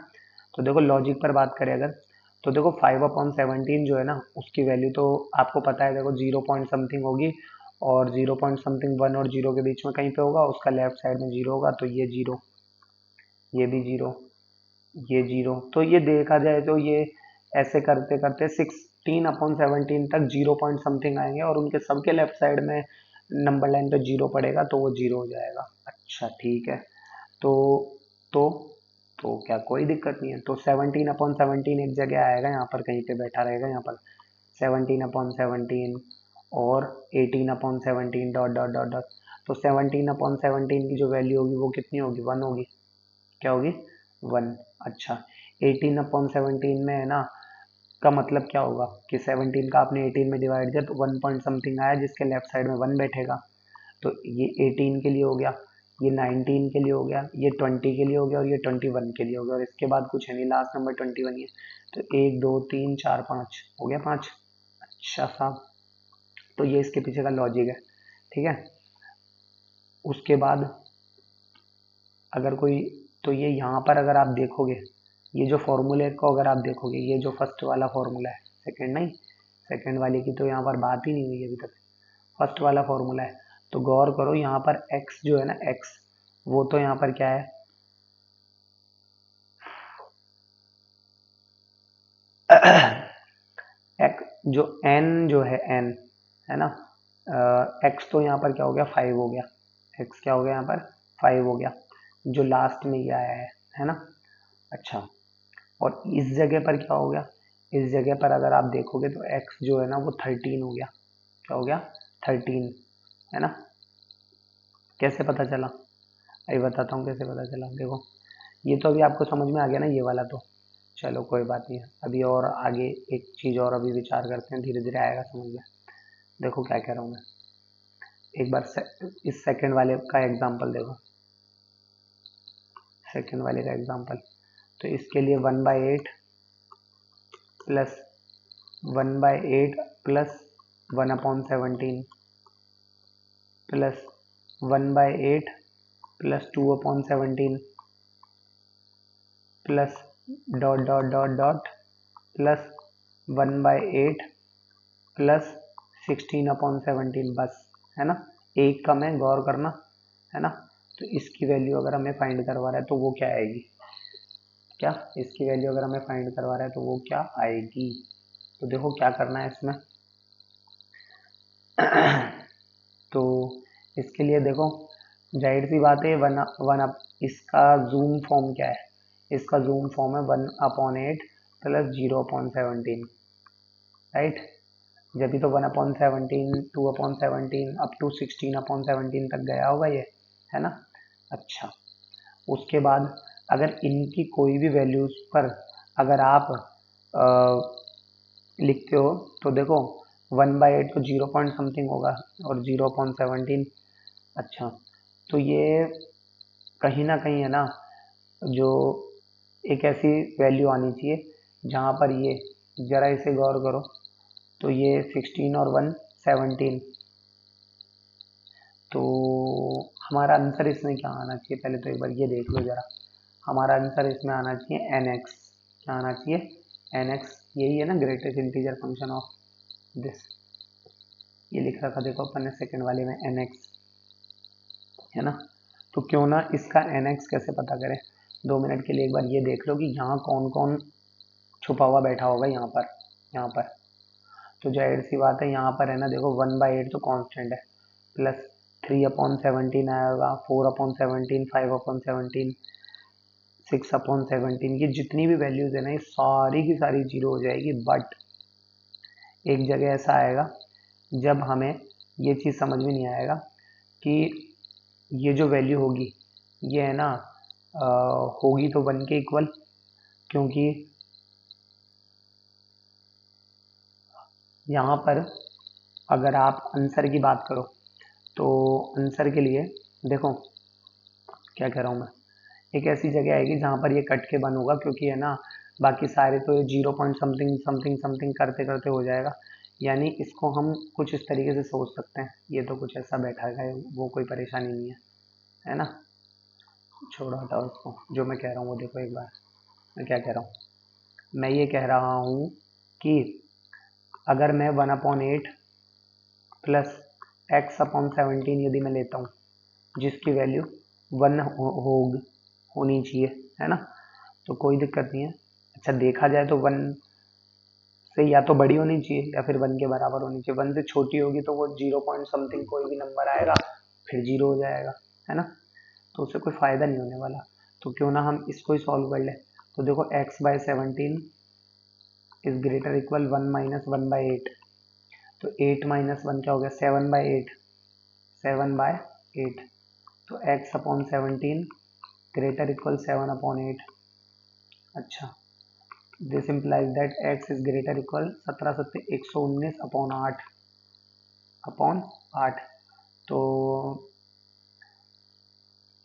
तो देखो लॉजिक पर बात करें अगर, तो देखो 5/17 जो है ना, उसकी वैल्यू तो आपको पता है, देखो 0 पॉइंट समथिंग होगी, और 0 पॉइंट समथिंग 1 और 0 के बीच में कहीं पे होगा, उसका लेफ्ट साइड में 0 होगा, तो ये 0, ये भी 0, ये 0। तो ये देखा जाए तो ये ऐसे करते करते 16/17 तक 0 पॉइंट समथिंग आएंगे, और उनके सबके लेफ्ट साइड में नंबर लाइन पे 0 पड़ेगा, तो वो 0 हो जाएगा। अच्छा ठीक है, तो तो तो क्या कोई दिक्कत नहीं है। तो 17/17 एक जगह आएगा, यहाँ पर कहीं पे बैठा रहेगा, यहाँ पर 17/17 और 18/17 डॉट डॉट डॉट डॉट। तो 17/17 की जो वैल्यू होगी वो कितनी होगी, 1 होगी, क्या होगी, 1। अच्छा 18/17 में है ना, का मतलब क्या होगा कि 17 का आपने 18 में डिवाइड किया तो 1 पॉइंट समथिंग आया, जिसके लेफ्ट साइड में 1 बैठेगा। तो ये 18 के लिए हो गया, ये 19 के लिए हो गया, ये 20 के लिए हो गया, और ये 21 के लिए हो गया, और इसके बाद कुछ है नहीं, लास्ट नंबर 21 ही है। तो 1 2 3 4 5 हो गया, 5। अच्छा साहब, तो ये इसके पीछे का लॉजिक है, ठीक है। उसके बाद अगर कोई, तो ये यहाँ पर अगर आप देखोगे, ये जो फॉर्मूले को अगर आप देखोगे, ये जो फर्स्ट वाला फॉर्मूला है, सेकंड नहीं, सेकंड वाले की तो यहाँ पर बात ही नहीं हुई अभी तक, फर्स्ट वाला फॉर्मूला है। तो गौर करो यहाँ पर x जो है ना, x वो तो यहाँ पर क्या है, x जो n जो है n, है ना, x तो यहाँ पर क्या हो गया, 5 हो गया, x क्या हो गया यहाँ पर, 5 हो गया, जो लास्ट में ये आया है ना। अच्छा, और इस जगह पर क्या हो गया, इस जगह पर अगर आप देखोगे तो x जो है ना वो 13 हो गया, क्या हो गया, 13, है ना। कैसे पता चला, अभी बताता हूँ कैसे पता चला। देखो ये तो अभी आपको समझ में आ गया ना, ये वाला तो चलो कोई बात नहीं है, अभी और आगे एक चीज़ और अभी विचार करते हैं, धीरे धीरे आएगा समझ में। देखो क्या कह रहा हूँ मैं, एक बार इस सेकंड वाले का एग्जांपल देखो, सेकंड वाले का एग्जांपल। तो इसके लिए 1/8 plus 1/8 plus 1/17 plus 1/8 plus 2/17 plus dot dot dot dot plus 1/8 plus 16/17, बस, है ना। एक कम है, गौर करना, है ना। तो इसकी वैल्यू अगर हमें फाइंड करवा रहा है तो वो क्या आएगी, क्या इसकी वैल्यू अगर हमें फाइंड करवा रहा है तो वो क्या आएगी। तो देखो क्या करना है इसमें तो इसके लिए देखो जाहिर सी बात है, वन वन अप, इसका जूम फॉर्म क्या है, इसका जूम फॉर्म है 1/8 प्लस 0/17, राइट। जब भी तो 1/17 2/17 अप टू 16/17 तक गया होगा ये, है ना। अच्छा, उसके बाद अगर इनकी कोई भी वैल्यूज पर अगर आप लिखते हो, तो देखो 1/8 तो 0 पॉइंट समथिंग होगा, और 0/17, अच्छा, तो ये कहीं ना कहीं है ना, जो एक ऐसी वैल्यू आनी चाहिए जहाँ पर ये, जरा इसे गौर करो, तो ये 16 और 1 17, तो हमारा आंसर इसमें क्या आना चाहिए, पहले तो एक बार ये देख लो जरा। हमारा आंसर इसमें आना चाहिए nx। क्या आना चाहिए? nx। यही है ना greatest integer function of this. ये लिख रखा देखो अपन ने सेकंड वाले में nx, है ना। तो क्यों ना इसका nx कैसे पता करें। 2 मिनट के लिए एक बार ये देख लो कि यहाँ कौन कौन छुपा हुआ बैठा होगा यहाँ पर। तो जाहिर सी बात है यहाँ पर है ना, देखो 1/8 तो कांस्टेंट है, प्लस 3/17 आएगा, 4/17, 5/17, 6/17, ये जितनी भी वैल्यूज है ना, ये सारी की सारी जीरो हो जाएगी। बट एक जगह ऐसा आएगा जब हमें ये चीज़ समझ में नहीं आएगा कि ये जो वैल्यू होगी ये है ना, होगी तो 1 के इक्वल, क्योंकि यहाँ पर अगर आप आंसर की बात करो तो आंसर के लिए देखो क्या कह रहा हूँ मैं, एक ऐसी जगह आएगी जहाँ पर ये कट के बन होगा, क्योंकि है ना बाकी सारे तो ये 0 पॉइंट समथिंग समथिंग समथिंग करते करते हो जाएगा। यानी इसको हम कुछ इस तरीके से सोच सकते हैं, ये तो कुछ ऐसा बैठा है, वो कोई परेशानी नहीं है ना। छोड़ो हटाओ इसको, जो मैं कह रहा हूँ वो देखो एक बार। मैं क्या कह रहा हूँ, मैं ये कह रहा हूँ कि अगर मैं 1/8 प्लस x/17 यदि मैं लेता हूँ, जिसकी वैल्यू 1 होनी चाहिए, है ना, तो कोई दिक्कत नहीं है। अच्छा देखा जाए तो 1 से या तो बड़ी होनी चाहिए या फिर 1 के बराबर होनी चाहिए। 1 से छोटी होगी तो वो 0 पॉइंट समथिंग कोई भी नंबर आएगा, फिर 0 हो जाएगा, है ना, तो उससे कोई फ़ायदा नहीं होने वाला। तो क्यों ना हम इसको ही सॉल्व कर लें। तो देखो x/17 is greater equal 1 minus 1/8, तो 8 माइनस 1 क्या हो गया, 7/8, 7/8, तो x/17 ग्रेटर इक्वल 7/8। अच्छा, this implies that x is greater equal 17/119 upon 8, तो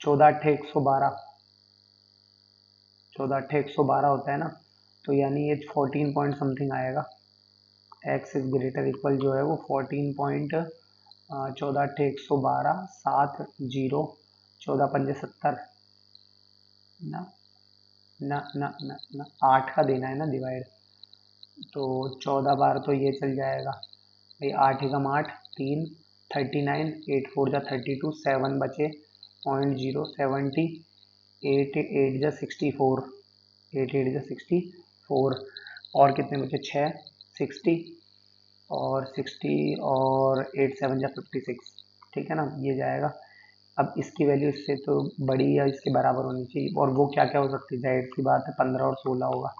14/112, 14/112 होता है ना, तो यानी ये 14 पॉइंट समथिंग आएगा। x इज ग्रेटर इक्वल जो है वो 14 पॉइंट 14/112, 7 0, 14×5 = 70 ना ना ना ना ना 8 का देना है ना डिवाइड, तो 14 बार तो ये चल जाएगा भाई, 8 एकम 8, 3, 39, 8 4 जा 32, 7 बचे 0.0, 70, 8 8 जा 64, 8 8 जा 64, और कितने बचे 6, 60, और 60 और 8 7 जा 56, ठीक है ना, ये जाएगा। अब इसकी वैल्यू इससे तो बड़ी या इसके बराबर होनी चाहिए, और वो क्या क्या हो सकती है, जाहिर सी बात है 15 और 16 होगा,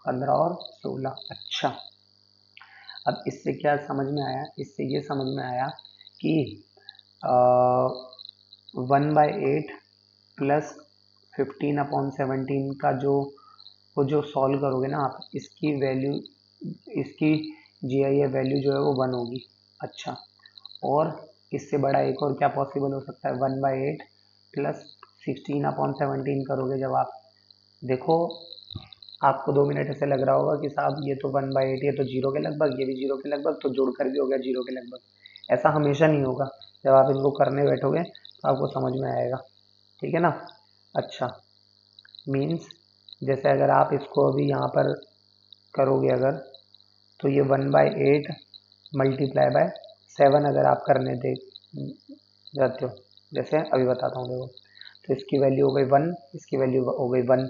15 और 16। अच्छा, अब इससे क्या समझ में आया, इससे ये समझ में आया कि 1/8 प्लस 15/17 का जो, वो जो सॉल्व करोगे ना आप, इसकी वैल्यू, इसकी GI वैल्यू जो है वो 1 होगी। अच्छा, और इससे बड़ा एक और क्या पॉसिबल हो सकता है, 1/8 प्लस 16/17 करोगे जब आप, देखो आपको 2 मिनट ऐसे लग रहा होगा कि साहब ये तो 1/8, ये तो 0 के लगभग, ये भी 0 के लगभग, तो जोड़कर भी हो गया 0 के लगभग। ऐसा हमेशा नहीं होगा, जब आप इनको करने बैठोगे तो आपको समझ में आएगा, ठीक है ना। अच्छा, मीन्स जैसे अगर आप इसको अभी यहाँ पर करोगे अगर, तो ये 1/8 मल्टीप्लाई बाय 7 अगर आप करने दे जाते हो, जैसे अभी बताता हूँ देखो, तो इसकी वैल्यू हो गई 1, इसकी वैल्यू हो गई 1,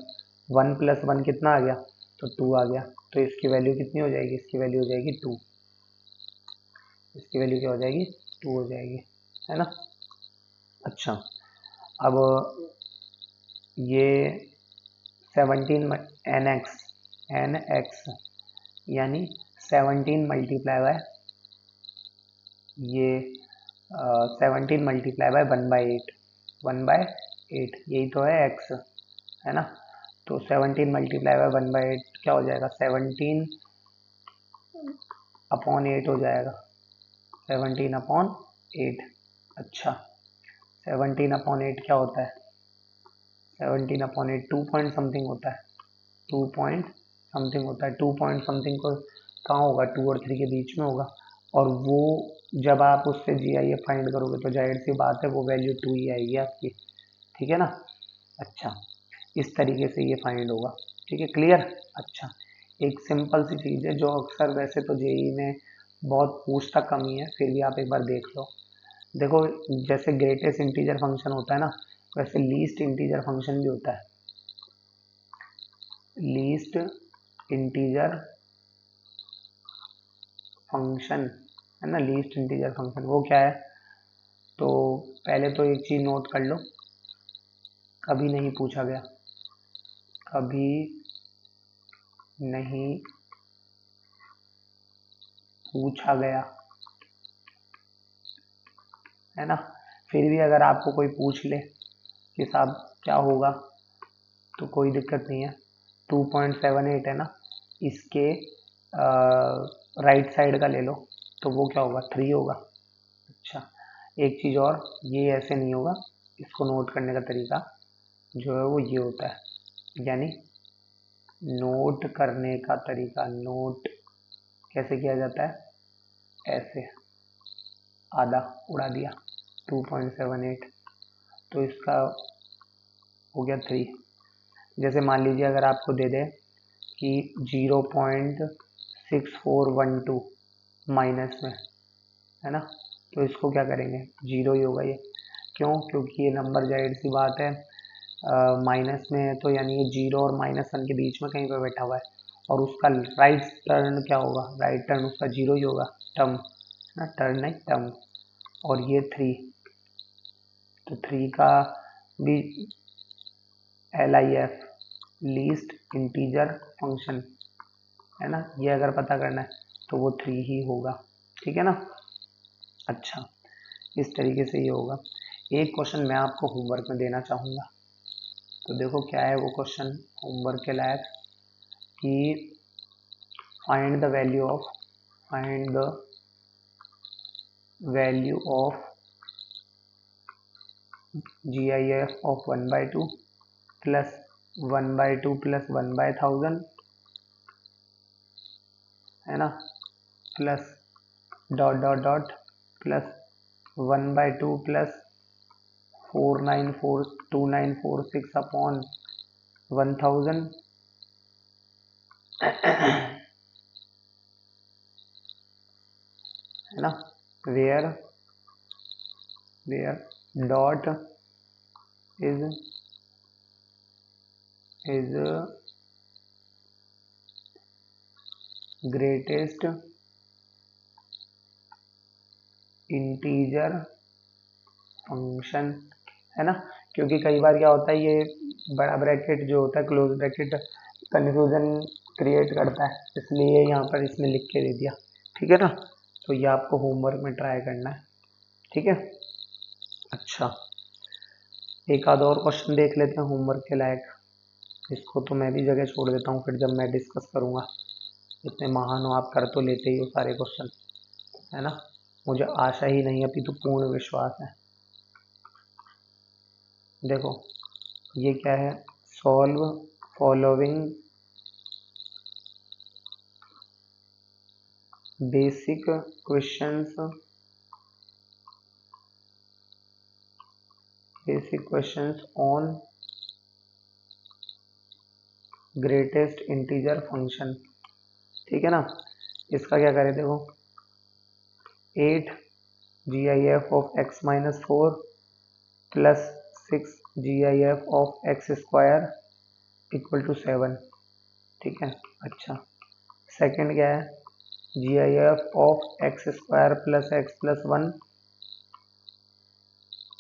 1 प्लस 1 कितना आ गया, तो 2 आ गया, तो इसकी वैल्यू कितनी हो जाएगी, इसकी वैल्यू हो जाएगी 2, इसकी वैल्यू क्या हो जाएगी, 2 हो जाएगी, है ना। अच्छा, अब ये 17 nx यानी 17 मल्टीप्लाई बाय ये 17 मल्टीप्लाई बाय 1/8, 1/8 यही तो है x, है ना, तो 17 मल्टीप्लाई बाय 1/8 क्या हो जाएगा, 17/8 हो जाएगा, 17/8। अच्छा, 17/8 क्या होता है, 17/8 2 पॉइंट समथिंग होता है, 2 पॉइंट समथिंग होता है। 2 पॉइंट समथिंग को कहाँ होगा, 2 और 3 के बीच में होगा। और वो जब आप उससे GIF फाइंड करोगे तो जाहिर सी बात है वो वैल्यू 2 ही आएगी आपकी, ठीक है ना। अच्छा, इस तरीके से ये फाइंड होगा, ठीक है, क्लियर। अच्छा, एक सिंपल सी चीज़ है जो अक्सर वैसे तो जेई में बहुत पूछता कम ही है, फिर भी आप एक बार देख लो। देखो, जैसे ग्रेटेस्ट इंटीजर फंक्शन होता है ना, वैसे लीस्ट इंटीजर फंक्शन भी होता है। लीस्ट इंटीजर फंक्शन है ना, लीस्ट इंटीजर फंक्शन वो क्या है, तो पहले तो एक चीज नोट कर लो, कभी नहीं पूछा गया, कभी नहीं पूछा गया, है ना। फिर भी अगर आपको कोई पूछ ले कि साहब क्या होगा, तो कोई दिक्कत नहीं है। 2.78 है ना, इसके राइट साइड का ले लो तो वो क्या होगा, 3 होगा। अच्छा, एक चीज़ और, ये ऐसे नहीं होगा, इसको नोट करने का तरीका जो है वो ये होता है, यानी नोट करने का तरीका, नोट कैसे किया जाता है, ऐसे आधा उड़ा दिया 2.78, तो इसका हो गया 3। जैसे मान लीजिए अगर आपको दे दे कि 0.6412 माइनस में, है ना, तो इसको क्या करेंगे, जीरो ही होगा ये। क्यों, क्योंकि ये नंबर जाहिर सी बात है माइनस में है, तो यानी ये 0 और -1 के बीच में कहीं पर बैठा हुआ है, और उसका राइट टर्न क्या होगा, राइट टर्न उसका 0 ही होगा, टर्म ना, टर्न नहीं टर्म। और ये 3, तो 3 का भी LIF लीस्ट इंटीजर फंक्शन है ना, ये अगर पता करना है तो वो 3 ही होगा, ठीक है ना। अच्छा, इस तरीके से ये होगा। एक क्वेश्चन मैं आपको होमवर्क में देना चाहूँगा, तो देखो क्या है वो क्वेश्चन होमवर्क के लायक, कि find the value of GIF of 1/2 plus 1/2 plus 1/1000, है ना, plus dot dot dot plus 1/2 plus 2946 upon 1000, है ना, where dot is greatest integer function, है ना। क्योंकि कई बार क्या होता है, ये बड़ा ब्रैकेट जो होता है, क्लोज ब्रैकेट, कन्फ्यूजन क्रिएट करता है, इसलिए यहाँ पर इसमें लिख के दे दिया, ठीक है ना। तो ये आपको होमवर्क में ट्राई करना है, ठीक है। अच्छा, एक आध और क्वेश्चन देख लेते हैं होमवर्क के लायक, इसको तो मैं भी जगह छोड़ देता हूँ फिर जब मैं डिस्कस करूँगा। इतने महान हो आप, कर तो लेते ही हो सारे क्वेश्चन, है ना, मुझे आशा ही नहीं अपितु पूर्ण विश्वास है। देखो ये क्या है, solve following basic questions on greatest integer function, ठीक है ना। इसका क्या करें, देखो 8 GIF of x-4 plus 6 GIF of x² equal to 7, ठीक है। अच्छा, सेकंड क्या है, GIF of x² plus x plus 1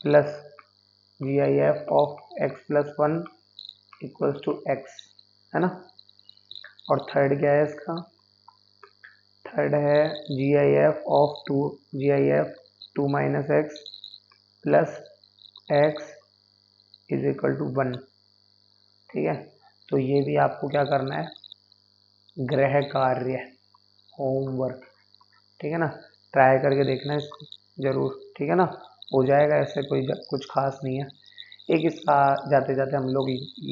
plus GIF of x plus 1 equals to x, है ना। और थर्ड क्या है इसका, थर्ड है GIF of 2 minus x plus x is equal to 1, ठीक है। तो ये भी आपको क्या करना है, गृह कार्य, होमवर्क, ठीक है ना, ट्राई करके देखना है इसको जरूर, ठीक है ना, हो जाएगा, ऐसे कोई कुछ खास नहीं है। एक इसका जाते जाते हम लोग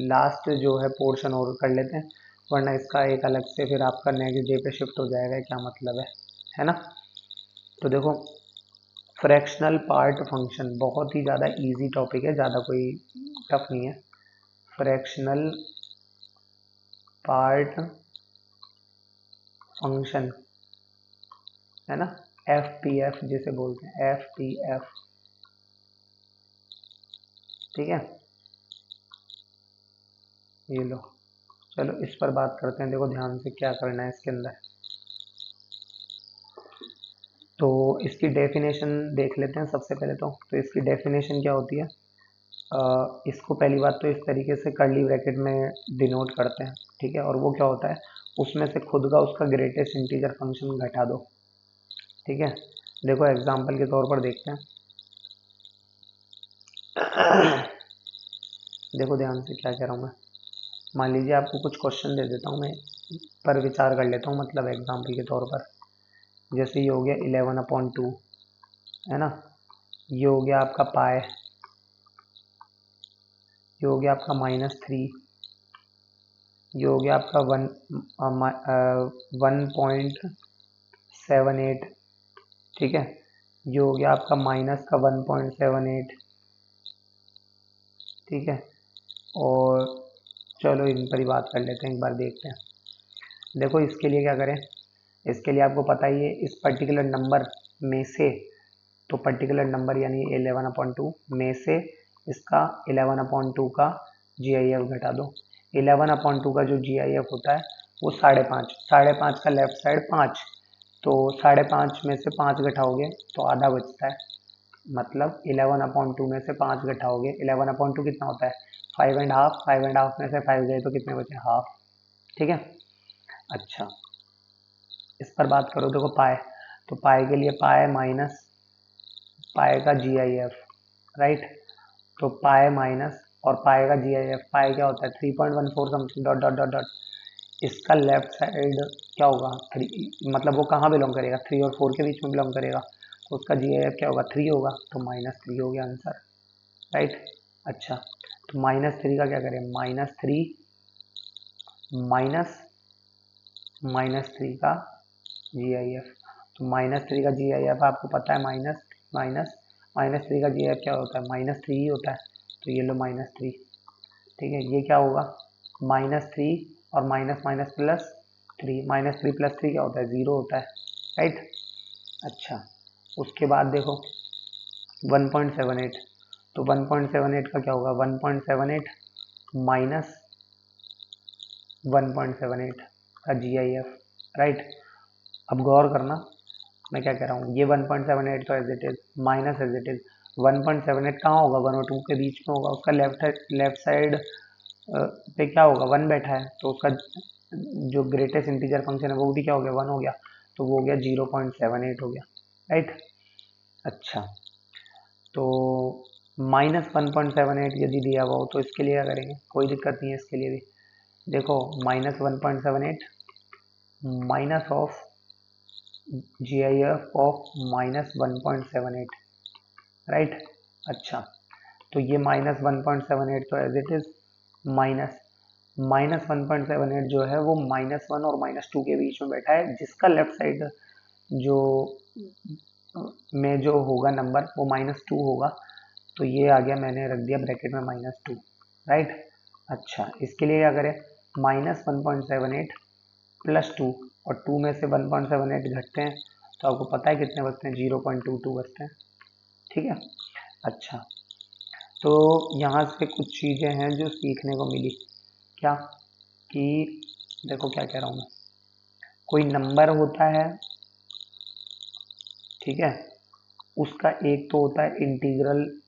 लास्ट जो है पोर्शन और कर लेते हैं, वरना इसका एक अलग से फिर आपका नेक्स्ट डे पे शिफ्ट हो जाएगा, क्या मतलब है ना। तो देखो, फ्रैक्शनल पार्ट फंक्शन बहुत ही ज़्यादा इजी टॉपिक है, ज़्यादा कोई टफ नहीं है। फ्रैक्शनल पार्ट फंक्शन है ना, FPF जिसे बोलते हैं, FPF, ठीक है। ये लो, चलो इस पर बात करते हैं। देखो ध्यान से क्या करना है इसके अंदर। तो इसकी डेफिनेशन देख लेते हैं सबसे पहले। तो इसकी डेफिनेशन क्या होती है, इसको पहली बात तो इस तरीके से कर्ली ब्रैकेट में डिनोट करते हैं, ठीक है। और वो क्या होता है, उसमें से खुद का उसका ग्रेटेस्ट इंटीजर फंक्शन घटा दो, ठीक है। देखो एग्जांपल के तौर पर देखते हैं। देखो ध्यान से क्या कह रहा हूँ मैं। मान लीजिए आपको कुछ क्वेश्चन दे देता हूँ मैं, पर विचार कर लेता हूँ, मतलब एग्जांपल के तौर पर। जैसे ये हो गया 11/2, है ना। ये हो गया आपका पाए, ये हो गया आपका -3, ये हो गया आपका 1.78, ठीक है। ये हो गया आपका माइनस का 1.78, ठीक है। और चलो इन पर ही बात कर लेते हैं, एक बार देखते हैं। देखो इसके लिए क्या करें, इसके लिए आपको पता ही है इस पर्टिकुलर नंबर में से, तो पर्टिकुलर नंबर यानी 11/2 में से इसका 11/2 का GIF घटा दो। 11/2 का जो GIF होता है वो 5.5, 5.5 का लेफ्ट साइड 5, तो 5.5 में से 5 घटाओगे तो आधा बचता है। मतलब 11/2 में से 5 घटाओगे, 11/2 कितना होता है 5.5, 5.5 में से 5 गए तो कितने बचे, हाफ, ठीक है। अच्छा, इस पर बात करो। देखो पाए, तो पाए के लिए पाए माइनस पाए का GIF, राइट। तो पाए माइनस और पाए का GIF, पाए क्या होता है 3.14 something dot dot dot dot. इसका लेफ्ट साइड क्या होगा 3, मतलब वो कहाँ बिलोंग करेगा, 3 और 4 के बीच में बिलोंग करेगा, तो उसका GIF क्या होगा 3 होगा, तो -3 हो गया आंसर, राइट। अच्छा, तो -3 का क्या करें, -3 माइनस -3 का GIF। तो -3 का GIF आपको पता है, माइनस माइनस -3 का GIF क्या होता है, -3 ही होता है। तो ये लो -3, ठीक है। ये क्या होगा -3 और माइनस माइनस +3, -3 + 3 क्या होता है 0 होता है, राइट। अच्छा, उसके बाद देखो 1.78, तो 1.78 का क्या होगा 1.78 माइनस 1.78 का GIF, राइट। अब गौर करना मैं क्या कह रहा हूँ, ये 1.78 तो as it is minus as it is 1.78 कहाँ होगा 1 और 2 के बीच में होगा, उसका लेफ्ट साइड पे क्या होगा 1 बैठा है, तो उसका जो ग्रेटेस्ट इंटीजर फंक्शन है वो भी क्या हो गया 1 हो गया, तो वो हो गया 0.78 हो गया, राइट। अच्छा, तो -1.78 यदि दिया हुआ हो तो इसके लिए क्या करेंगे, कोई दिक्कत नहीं है इसके लिए भी। देखो -1.78 minus of GIF of -1.78, right. अच्छा, तो ये -1.78 तो एज इट इज माइनस -1.78 जो है वो -1 और -2 के बीच में बैठा है, जिसका लेफ्ट साइड जो में जो होगा नंबर वो -2 होगा, तो ये आ गया, मैंने रख दिया ब्रैकेट में -2, राइट। अच्छा, इसके लिए क्या करें, -1.78 + 2, और 2 में से 1.78 घटते हैं तो आपको पता है कितने बचते हैं 0.22 बचते हैं, ठीक है। अच्छा, तो यहाँ से कुछ चीज़ें हैं जो सीखने को मिली, क्या कि देखो क्या कह रहा हूँ मैं, कोई नंबर होता है, ठीक है, उसका एक तो होता है इंटीग्रल,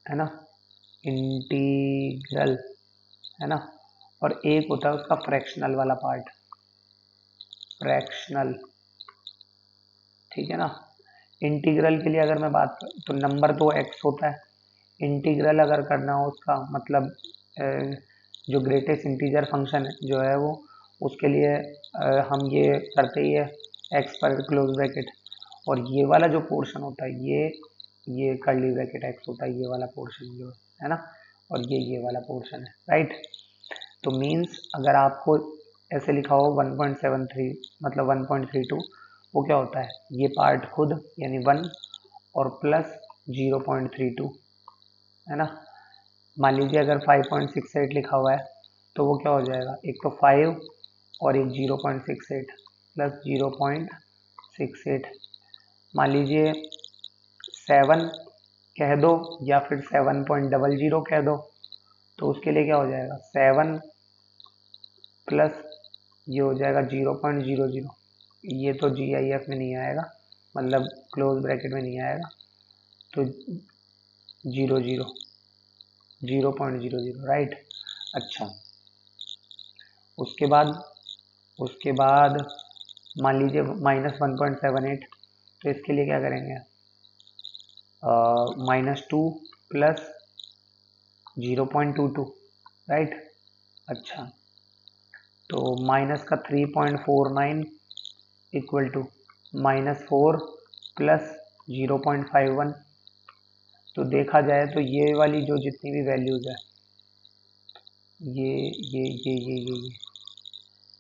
है ना, इंटीग्रल, है ना, और एक होता है उसका फ्रैक्शनल वाला पार्ट, फ्रैक्शनल, ठीक है ना। इंटीग्रल के लिए अगर मैं बात करूँ तो नंबर तो x होता है, इंटीग्रल अगर करना हो उसका मतलब जो ग्रेटेस्ट इंटीजर फंक्शन है जो है वो, उसके लिए हम ये करते ही है x पर क्लोज ब्रैकेट, और ये वाला जो पोर्शन होता है ये ये कर्ली ब्रैकेट x होता है, ये वाला पोर्शन जो है ना, और ये वाला पोर्शन है, राइट। तो मीन्स अगर आपको ऐसे लिखा हो 1.73 मतलब 1.32, वो क्या होता है, ये पार्ट खुद यानी 1 और प्लस 0.32 है ना। मान लीजिए अगर 5.68 लिखा हुआ है तो वो क्या हो जाएगा, एक तो 5 और एक 0.68 प्लस 0.68। मान लीजिए 7 कह दो या फिर 7.00 कह दो, तो उसके लिए क्या हो जाएगा 7 प्लस ये हो जाएगा 0.00, ये तो GIF में नहीं आएगा, मतलब क्लोज ब्रैकेट में नहीं आएगा, तो 0.00 राइट। अच्छा, उसके बाद मान लीजिए -1.78, तो इसके लिए क्या करेंगे, -2 प्लस 0.22 राइट। अच्छा, तो माइनस का 3.49 इक्वल टू -4 प्लस 0.51। तो देखा जाए तो ये वाली जो जितनी भी वैल्यूज़ है,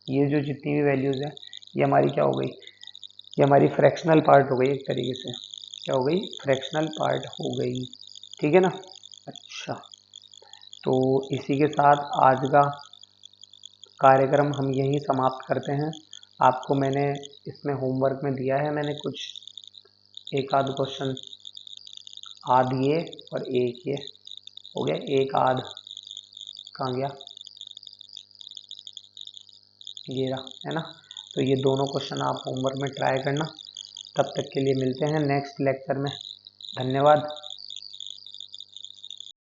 ये जो जितनी भी वैल्यूज़ है, ये हमारी क्या हो गई, ये हमारी फ्रैक्शनल पार्ट हो गई, एक तरीके से क्या हो गई, फ्रैक्शनल पार्ट हो गई, ठीक है ना। अच्छा, तो इसी के साथ आज का कार्यक्रम हम यहीं समाप्त करते हैं। आपको मैंने इसमें होमवर्क में दिया है, मैंने कुछ एक आध क्वेश्चन, आध ये और एक ये हो गया, एक आध कहाँ गया, ये रहा है ना। तो ये दोनों क्वेश्चन आप होमवर्क में ट्राई करना। तब तक के लिए मिलते हैं नेक्स्ट लेक्चर में। धन्यवाद।